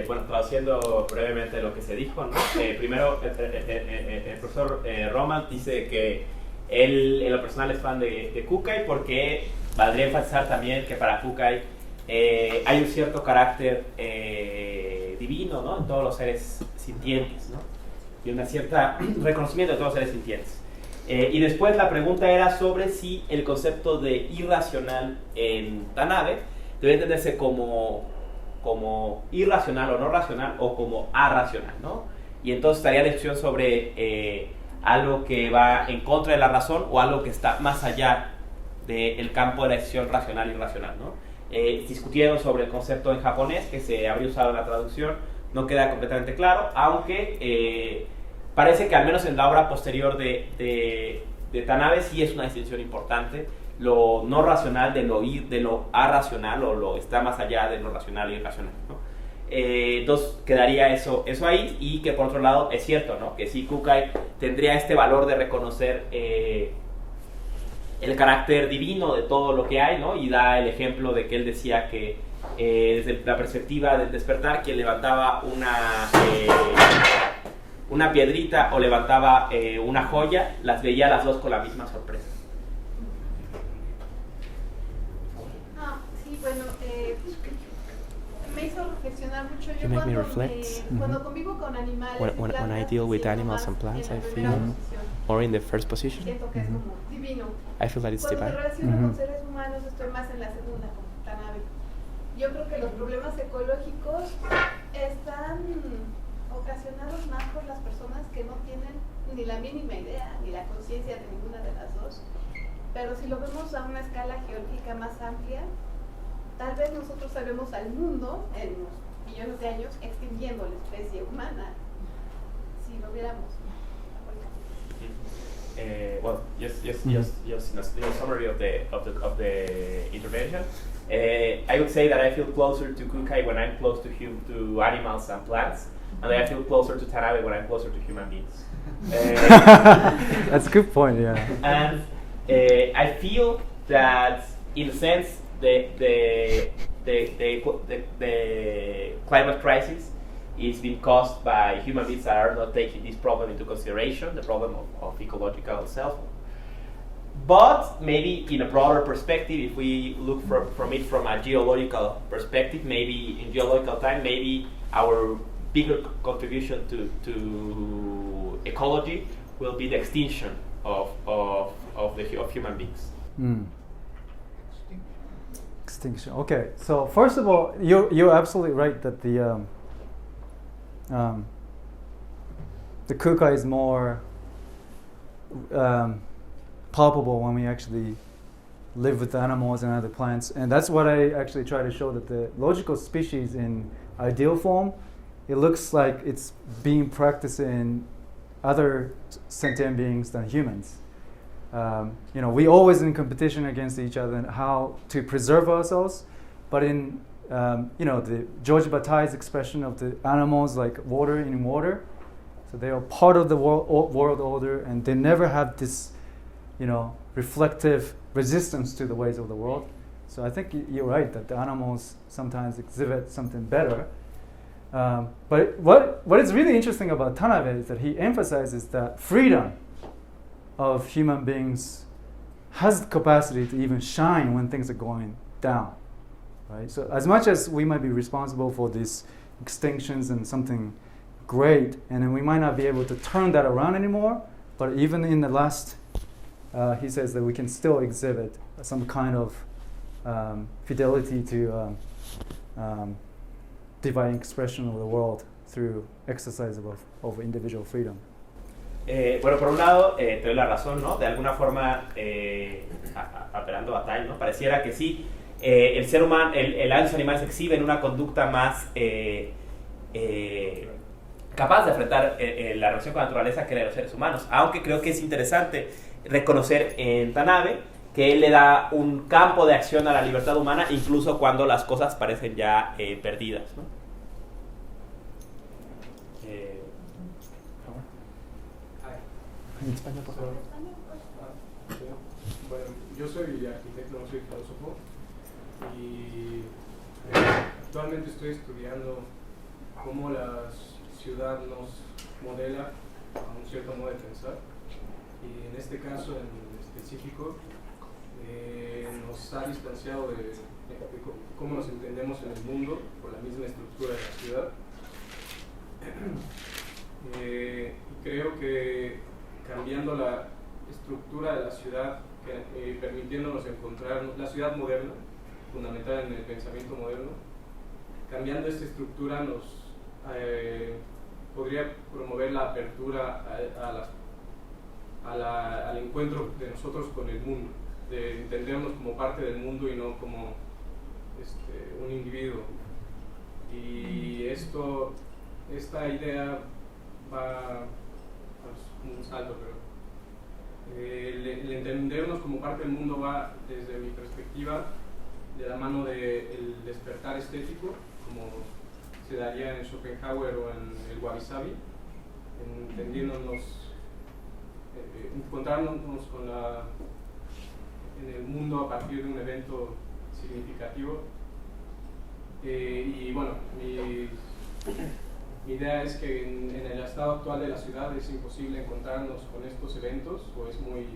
Bueno, traduciendo brevemente lo que se dijo, ¿no? Primero, el profesor Roman dice que él en lo personal es fan de Kukai, porque valdría enfatizar también que para Kukai hay un cierto carácter divino, ¿no?, en todos los seres sintientes, ¿no?, y una cierta reconocimiento de todos los seres sintientes. Y después la pregunta era sobre si el concepto de irracional en Tanabe debe entenderse como irracional o no racional, o como arracional, ¿no? Y entonces estaría la discusión sobre algo que va en contra de la razón, o algo que está más allá del campo de la decisión racional y irracional, ¿no? Discutieron sobre el concepto en japonés, que se habría usado en la traducción, no queda completamente claro, aunque parece que al menos en la obra posterior de Tanabe sí es una distinción importante, lo no racional de lo arracional, o lo está más allá de lo racional e irracional, ¿no? Entonces quedaría eso ahí, y que por otro lado es cierto, ¿no?, que sí, Kukai tendría este valor de reconocer el carácter divino de todo lo que hay, ¿no? Y da el ejemplo de que él decía que desde la perspectiva del despertar, quien levantaba una piedrita o levantaba una joya, las veía las dos con la misma sorpresa. Sí, bueno, me hizo reflexionar mucho. Yo make me reflect. Cuando convivo con animales, When I deal with animals and plants, I feel more in the first position. Siento que es como divino. I feel that it's Cuando me divine. relaciono con seres humanos, estoy más en la segunda, con Tanabe. Yo creo que los problemas ecológicos están ocasionados más por las personas que no tienen ni la mínima idea ni la conciencia de ninguna de las dos. Pero si lo vemos a una escala geológica más amplia, tal vez nosotros salvemos al mundo en unos millones de años extinguiendo la especie humana, si lo viéramos. Well, just in a summary of the intervention, I would say that I feel closer to Kukai when I'm close to animals and plants, and I feel closer to Tanabe when I'm closer to human beings. That's a good point. Yeah. And I feel that, in a sense, the climate crisis is being caused by human beings that are not taking this problem into consideration, the problem of ecological self. But maybe in a broader perspective, if we look from it from a geological perspective, maybe in geological time, maybe our bigger contribution to ecology will be the extinction of human beings. Extinction. Okay, so first of all, you're absolutely right that the Kukai is more palpable when we actually live with animals and other plants. And that's what I actually try to show, that the logical species in ideal form, it looks like it's being practiced in other sentient beings than humans. We always in competition against each other and how to preserve ourselves. But in the George Bataille's expression of the animals like water in water, so they are part of the world order, and they never have this, reflective resistance to the ways of the world. So I think you're right that the animals sometimes exhibit something better. But what is really interesting about Tanabe is that he emphasizes that freedom of human beings has the capacity to even shine when things are going down, right? So as much as we might be responsible for these extinctions and something great, and then we might not be able to turn that around anymore, but even in the last, he says that we can still exhibit some kind of fidelity to divine expression of the world through exercise of individual freedom. Bueno, por un lado, te doy la razón, ¿no? De alguna forma, apelando a Bataille, ¿no? Pareciera que sí, el ser humano, los animales exhiben una conducta más capaz de enfrentar la relación con la naturaleza que la de los seres humanos. Aunque creo que es interesante reconocer en Tanabe que él le da un campo de acción a la libertad humana, incluso cuando las cosas parecen ya perdidas, ¿no? En español, por favor. Bueno, yo soy arquitecto, no soy filósofo, y actualmente estoy estudiando cómo la ciudad nos modela a un cierto modo de pensar, y en este caso en específico nos ha distanciado de cómo nos entendemos en el mundo por la misma estructura de la ciudad. Y creo que cambiando la estructura de la ciudad, permitiéndonos encontrar la ciudad moderna, fundamental en el pensamiento moderno, cambiando esta estructura nos podría promover la apertura al encuentro de nosotros con el mundo, de entendernos como parte del mundo y no como un individuo. Y esta idea va un salto, pero el entendernos como parte del mundo va, desde mi perspectiva, de la mano del despertar estético, como se daría en Schopenhauer o en el Wabi-Sabi, encontrarnos en el mundo a partir de un evento significativo. Y bueno, mi idea es que en el estado actual de la ciudad es imposible encontrarnos con estos eventos, o es muy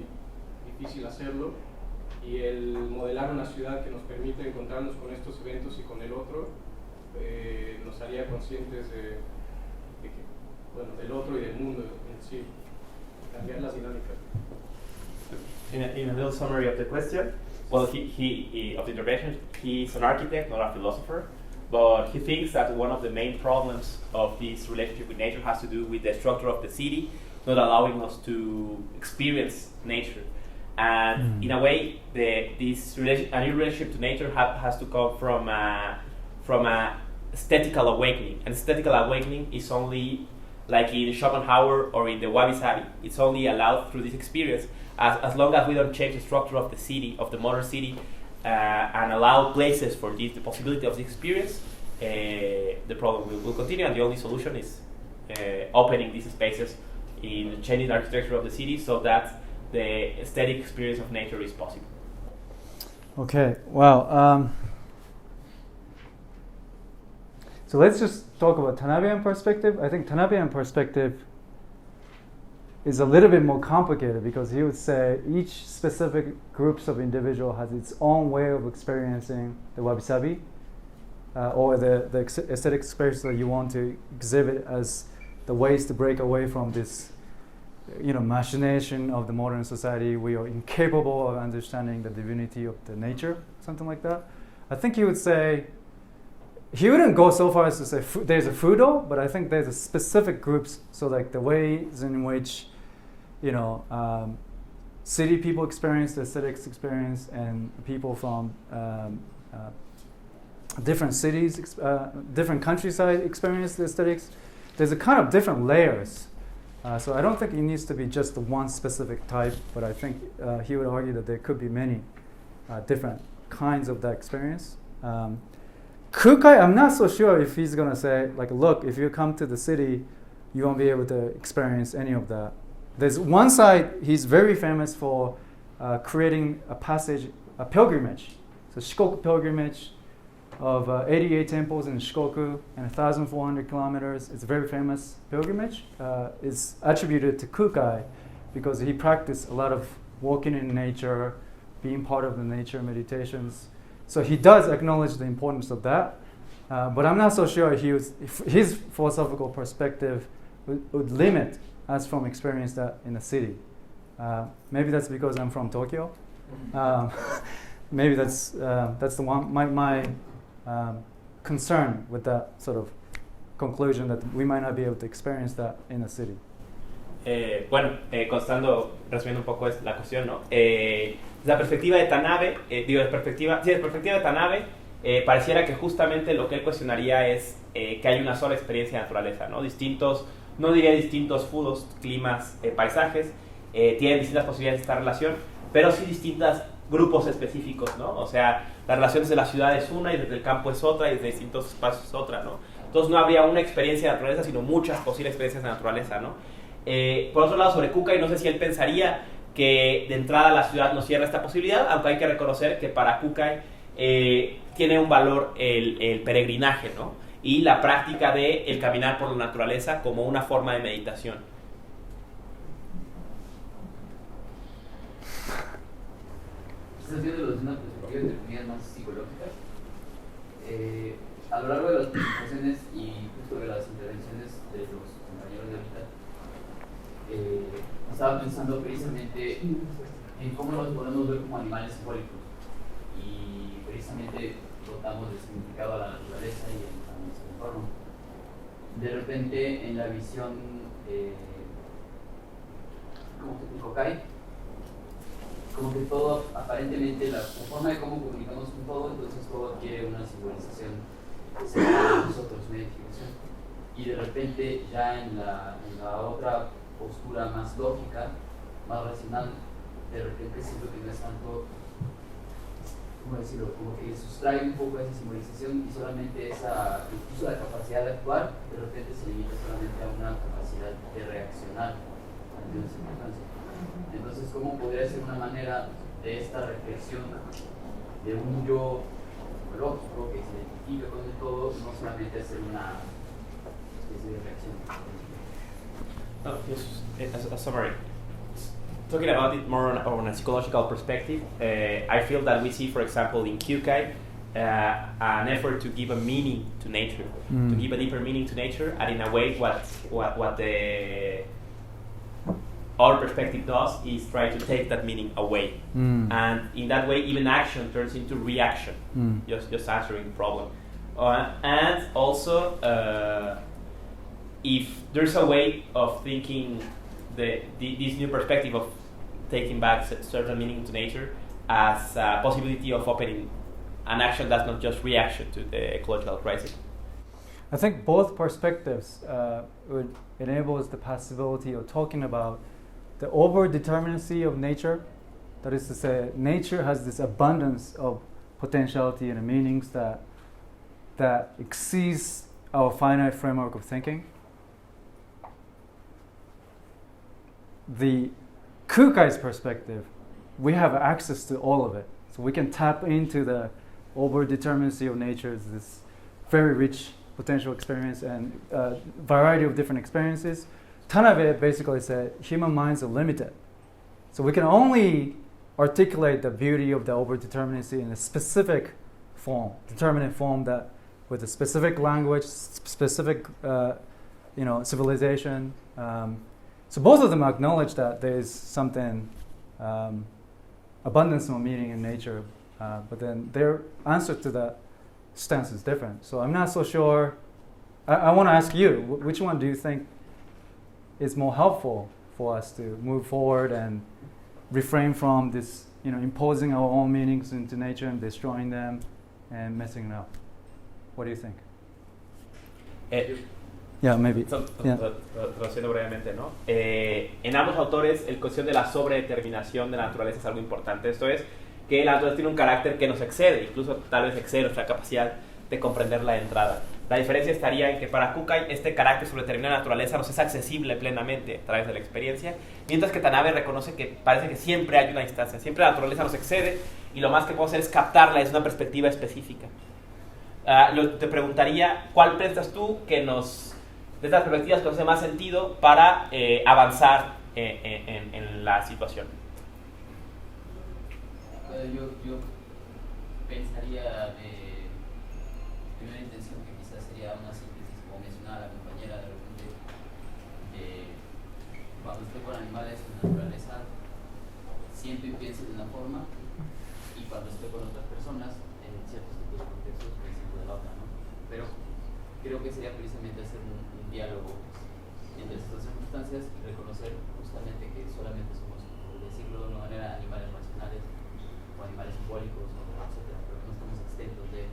difícil hacerlo, y el modelar una ciudad que nos permite encontrarnos con estos eventos y con el otro nos haría conscientes del otro y del mundo en sí, cambiar las dinámicas. In a little summary of the question, well, he of the intervention, he's an architect, not a philosopher. But he thinks that one of the main problems of this relationship with nature has to do with the structure of the city, not allowing us to experience nature. And in a way, a new relationship to nature has to come from a aesthetical awakening. And aesthetical awakening is only, like in Schopenhauer or in the Wabi-Sabi, it's only allowed through this experience as long as we don't change the structure of the city, of the modern city, and allow places for the possibility of the experience, the problem will continue, and the only solution is opening these spaces in changing the architecture of the city so that the aesthetic experience of nature is possible. Okay, wow. So let's just talk about Tanabean perspective. I think Tanabean perspective is a little bit more complicated, because he would say each specific groups of individual has its own way of experiencing the wabi-sabi, or the aesthetic experience that you want to exhibit as the ways to break away from this, machination of the modern society. We are incapable of understanding the divinity of the nature, something like that. I think he would say, he wouldn't go so far as to say there's a Fudo, but I think there's a specific groups, so like the ways in which, city people experience the aesthetics experience, and people from different cities, different countryside experience the aesthetics. There's a kind of different layers. So I don't think it needs to be just the one specific type, but I think he would argue that there could be many different kinds of that experience. Kukai, I'm not so sure if he's going to say, like, look, if you come to the city, you won't be able to experience any of that. There's one side, he's very famous for creating a pilgrimage. So Shikoku pilgrimage of 88 temples in Shikoku and 1,400 kilometers. It's a very famous pilgrimage. It's attributed to Kukai because he practiced a lot of walking in nature, being part of the nature meditations. So he does acknowledge the importance of that. But I'm not so sure if his philosophical perspective would limit us from experience that in the city. Maybe that's because I'm from Tokyo. Maybe that's the one. My concern with that sort of conclusion that we might not be able to experience that in the city. Resumiendo un poco la cuestión, ¿no? La perspectiva de Tanabe, de perspectiva de Tanabe, pareciera que justamente lo que él cuestionaría es que hay una sola experiencia de naturaleza, ¿no? No diría distintos fudos, climas, paisajes, tienen distintas posibilidades de esta relación, pero sí distintos grupos específicos, ¿no? O sea, la relación desde la ciudad es una y desde el campo es otra y desde distintos espacios es otra, ¿no? Entonces no habría una experiencia de naturaleza, sino muchas posibles experiencias de naturaleza, ¿no? Por otro lado, sobre Kukai, no sé si él pensaría que de entrada la ciudad no cierra esta posibilidad, aunque hay que reconocer que para Kukai tiene un valor el peregrinaje, ¿no? Y la práctica de el caminar por la naturaleza como una forma de meditación. Estás viendo desde una perspectiva entre comillas más psicológica. A lo largo de las presentaciones y justo de las intervenciones de los compañeros de ahorita, estaba pensando precisamente en cómo nos podemos ver como animales simbólicos y precisamente dotamos de significado a la naturaleza y a nuestro entorno. De repente en la visión como que Kukai, como que todo, aparentemente, la forma de cómo comunicamos con todo, entonces todo adquiere una simbolización que se da a nosotros, una identificación. Y de repente, ya en la otra postura más lógica, más racional, de repente siento que no es tanto, ¿cómo decirlo? Como que sustrae un poco esa simbolización y solamente incluso la capacidad de actuar, de repente se limita solamente a una capacidad de reaccionar ante una circunstancia. Entonces, ¿cómo podría ser una manera de esta reflexión de un yo lógico que se identifica con el todo, no solamente hacer una especie de reacción? As a summary, talking about it more on a psychological perspective, I feel that we see, for example, in Kukai, an effort to give a meaning to nature, to give a deeper meaning to nature, and in a way, what the our perspective does is try to take that meaning away, and in that way, even action turns into reaction, just answering the problem, and also if there's a way of thinking this new perspective of taking back certain meaning to nature as a possibility of opening an action that's not just reaction to the ecological crisis. I think both perspectives would enable us the possibility of talking about the over-determinacy of nature. That is to say, nature has this abundance of potentiality and meanings that exceeds our finite framework of thinking. The Kukai's perspective, we have access to all of it. So we can tap into the over-determinacy of nature, this very rich potential experience and variety of different experiences. Tanabe basically said human minds are limited. So we can only articulate the beauty of the over-determinacy in a specific form, determinate form that with a specific language, specific civilization. So both of them acknowledge that there is something, abundance of meaning in nature, but then their answer to that stance is different. So I'm not so sure. I want to ask you, which one do you think is more helpful for us to move forward and refrain from this, imposing our own meanings into nature and destroying them and messing it up. What do you think? Yeah, maybe. Traduciendo brevemente, ¿no? En ambos autores, la cuestión de la sobredeterminación de la naturaleza es algo importante. Esto es que la naturaleza tiene un carácter que nos excede, incluso tal vez excede nuestra capacidad de comprenderla de entrada. La diferencia estaría en que para Kukai este carácter sobredeterminado de la naturaleza nos es accesible plenamente a través de la experiencia, mientras que Tanabe reconoce que parece que siempre hay una instancia, siempre la naturaleza nos excede y lo más que podemos hacer es captarla desde una perspectiva específica. Te preguntaría, ¿cuál piensas tú que de estas perspectivas que nos hace más sentido para avanzar en la situación? Yo pensaría de primera intención que quizás sería una síntesis, como mencionaba la compañera, de repente, cuando estoy con animales en la naturaleza, siento y pienso de una forma, y cuando estoy con otras personas, en ciertos tipos de contextos, me siento de la otra, ¿no? Pero creo que sería precisamente hacer un diálogo entre estas circunstancias y reconocer justamente que solamente somos, por decirlo de una manera, animales racionales o animales simbólicos, etcétera, pero que no estamos exentos de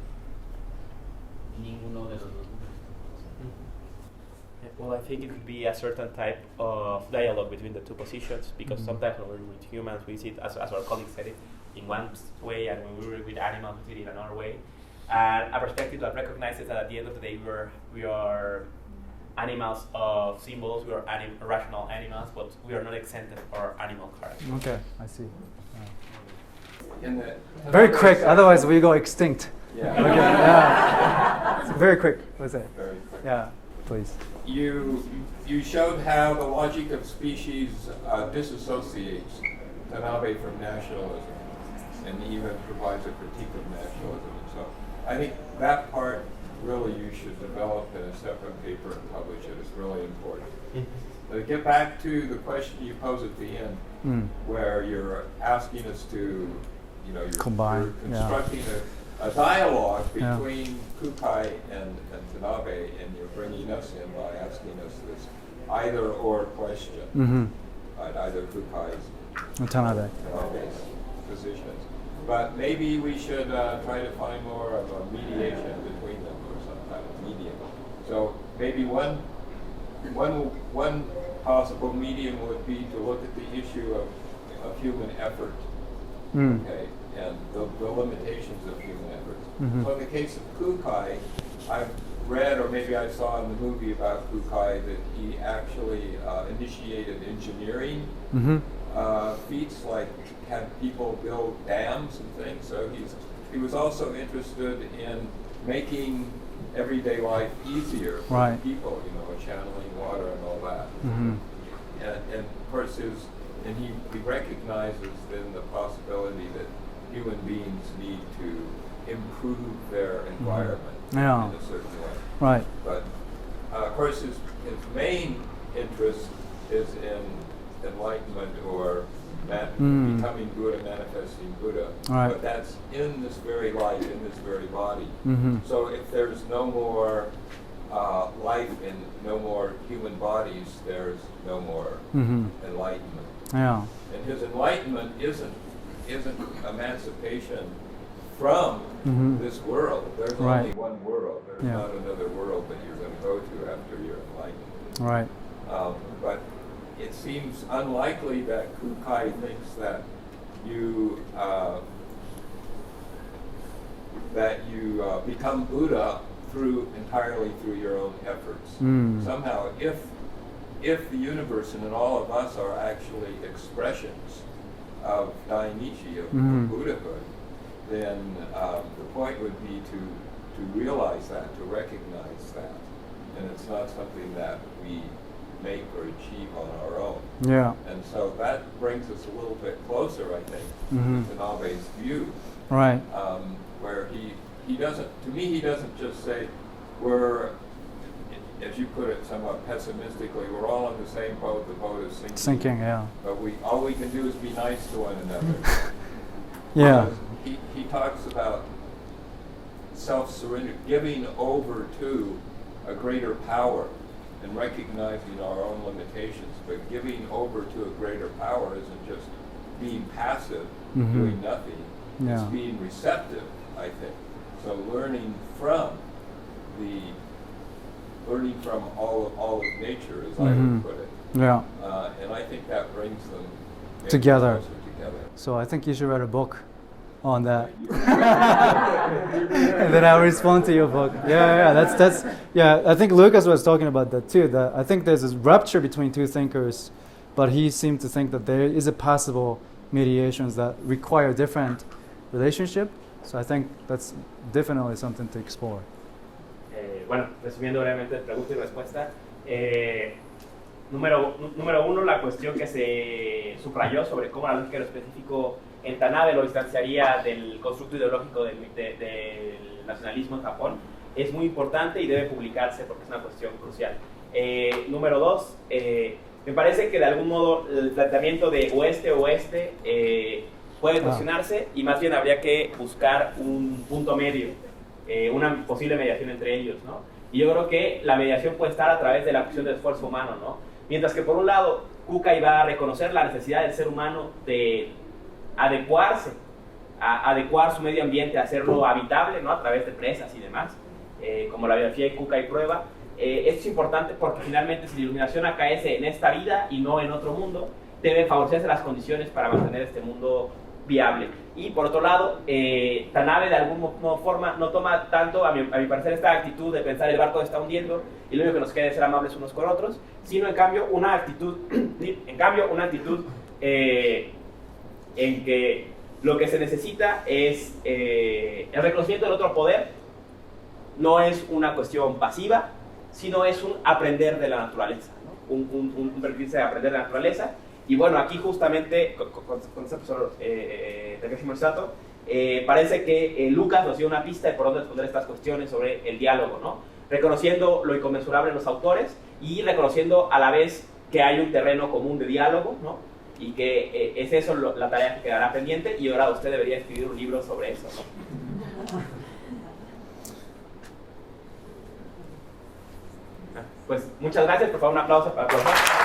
ninguno de los dos mundos. Well, I think it could be a certain type of dialogue between the two positions, because sometimes when we're with humans, we see it, as our colleague said it, in one way, and when we're with animals, we see it in another way. And a perspective that recognizes that at the end of the day, we are animals of symbols, we are rational animals, but we are not exempted from our animal character. Okay, I see. Very quick, otherwise we go extinct. Yeah. Okay, yeah. Very quick, what's that? Very quick. Yeah, please. You showed how the logic of species disassociates Tanabe from nationalism, and even provides a critique of nationalism. So I think that part really you should develop in a separate paper and publish it. It's really important. To get back to the question you posed at the end, where you're asking us to, you're constructing a dialogue between Kukai and Tanabe, and you're bringing us in by asking us this either-or question, either Kukai's and Tanabe's positions. But maybe we should try to find more of a mediation between them, or some kind of medium. So maybe one possible medium would be to look at the issue of human effort, okay, and the limitations of human effort. So in the case of Kukai, I've read, or maybe I saw in the movie about Kukai, that he actually initiated engineering feats, like had people build dams and things. So he was also interested in making everyday life easier for people, channeling water and all that. And of course, he recognizes then the possibility that human beings need to improve their environment in a certain way. Right. But of course, his main interest is in enlightenment or becoming Buddha, manifesting Buddha. Right. But that's in this very life, in this very body. So if there's no more life and no more human bodies, there's no more enlightenment. Yeah. And his enlightenment isn't emancipation from this world. There's only one world. There's not another world that you're going to go to after you're enlightened. Right. But it seems unlikely that Kukai thinks that you become Buddha entirely through your own efforts. Somehow, if the universe and all of us are actually expressions of Dainichi, of Buddhahood, then the point would be to realize that, to recognize that, and it's not something that we make or achieve on our own. Yeah. And so that brings us a little bit closer, I think, to Tanabe's view. Right. Where he doesn't, to me, he doesn't just say, we're, as you put it somewhat pessimistically, we're all in the same boat, the boat is sinking. Sinking, yeah. But all we can do is be nice to one another. Yeah. He talks about self-surrender, giving over to a greater power, and recognizing our own limitations, but giving over to a greater power isn't just being passive, Mhm. doing nothing. It's Yeah. being receptive, I think. So learning from all of nature, as I Mhm. would put it. Yeah. And I think that brings them maybe Together. closer together. So I think you should write a book on that. And then I'll respond to your book. Yeah, that's yeah. I think Lucas was talking about that too. That I think there's this rupture between two thinkers, but he seemed to think that there is a possible mediations that require different relationship. So I think that's definitely something to explore. Bueno, resumiendo brevemente pregunta y respuesta. Número uno, la cuestión que se subrayó sobre cómo la lógica de lo específico en Tanabe lo distanciaría del constructo ideológico del nacionalismo en Japón es muy importante y debe publicarse porque es una cuestión crucial. Número dos, me parece que de algún modo el planteamiento de oeste-oeste puede cuestionarse y más bien habría que buscar un punto medio, una posible mediación entre ellos, ¿no? Y yo creo que la mediación puede estar a través de la cuestión del esfuerzo humano, ¿no? Mientras que por un lado Kukai va a reconocer la necesidad del ser humano de adecuarse, a adecuar su medio ambiente, a hacerlo habitable, ¿no? A través de presas y demás, como la biografía de Kukai prueba. Esto es importante porque finalmente si la iluminación acaece en esta vida y no en otro mundo, deben favorecerse las condiciones para mantener este mundo viable. Y por otro lado, Tanabe de alguna forma no toma tanto, a mi parecer, esta actitud de pensar el barco está hundiendo y lo único que nos queda es ser amables unos con otros, sino en cambio una actitud, en que lo que se necesita es el reconocimiento del otro poder. No es una cuestión pasiva, sino es un aprender de la naturaleza, ¿no? un permitirse de aprender de la naturaleza. Y bueno, aquí justamente, con este profesor Takeshi Morisato, parece que Lucas nos dio una pista de por dónde responder estas cuestiones sobre el diálogo, ¿no? Reconociendo lo inconmensurable en los autores y reconociendo a la vez que hay un terreno común de diálogo, ¿no? Y que es eso la tarea que quedará pendiente y ahora usted debería escribir un libro sobre eso, ¿no? Pues muchas gracias, por favor un aplauso para el profesor.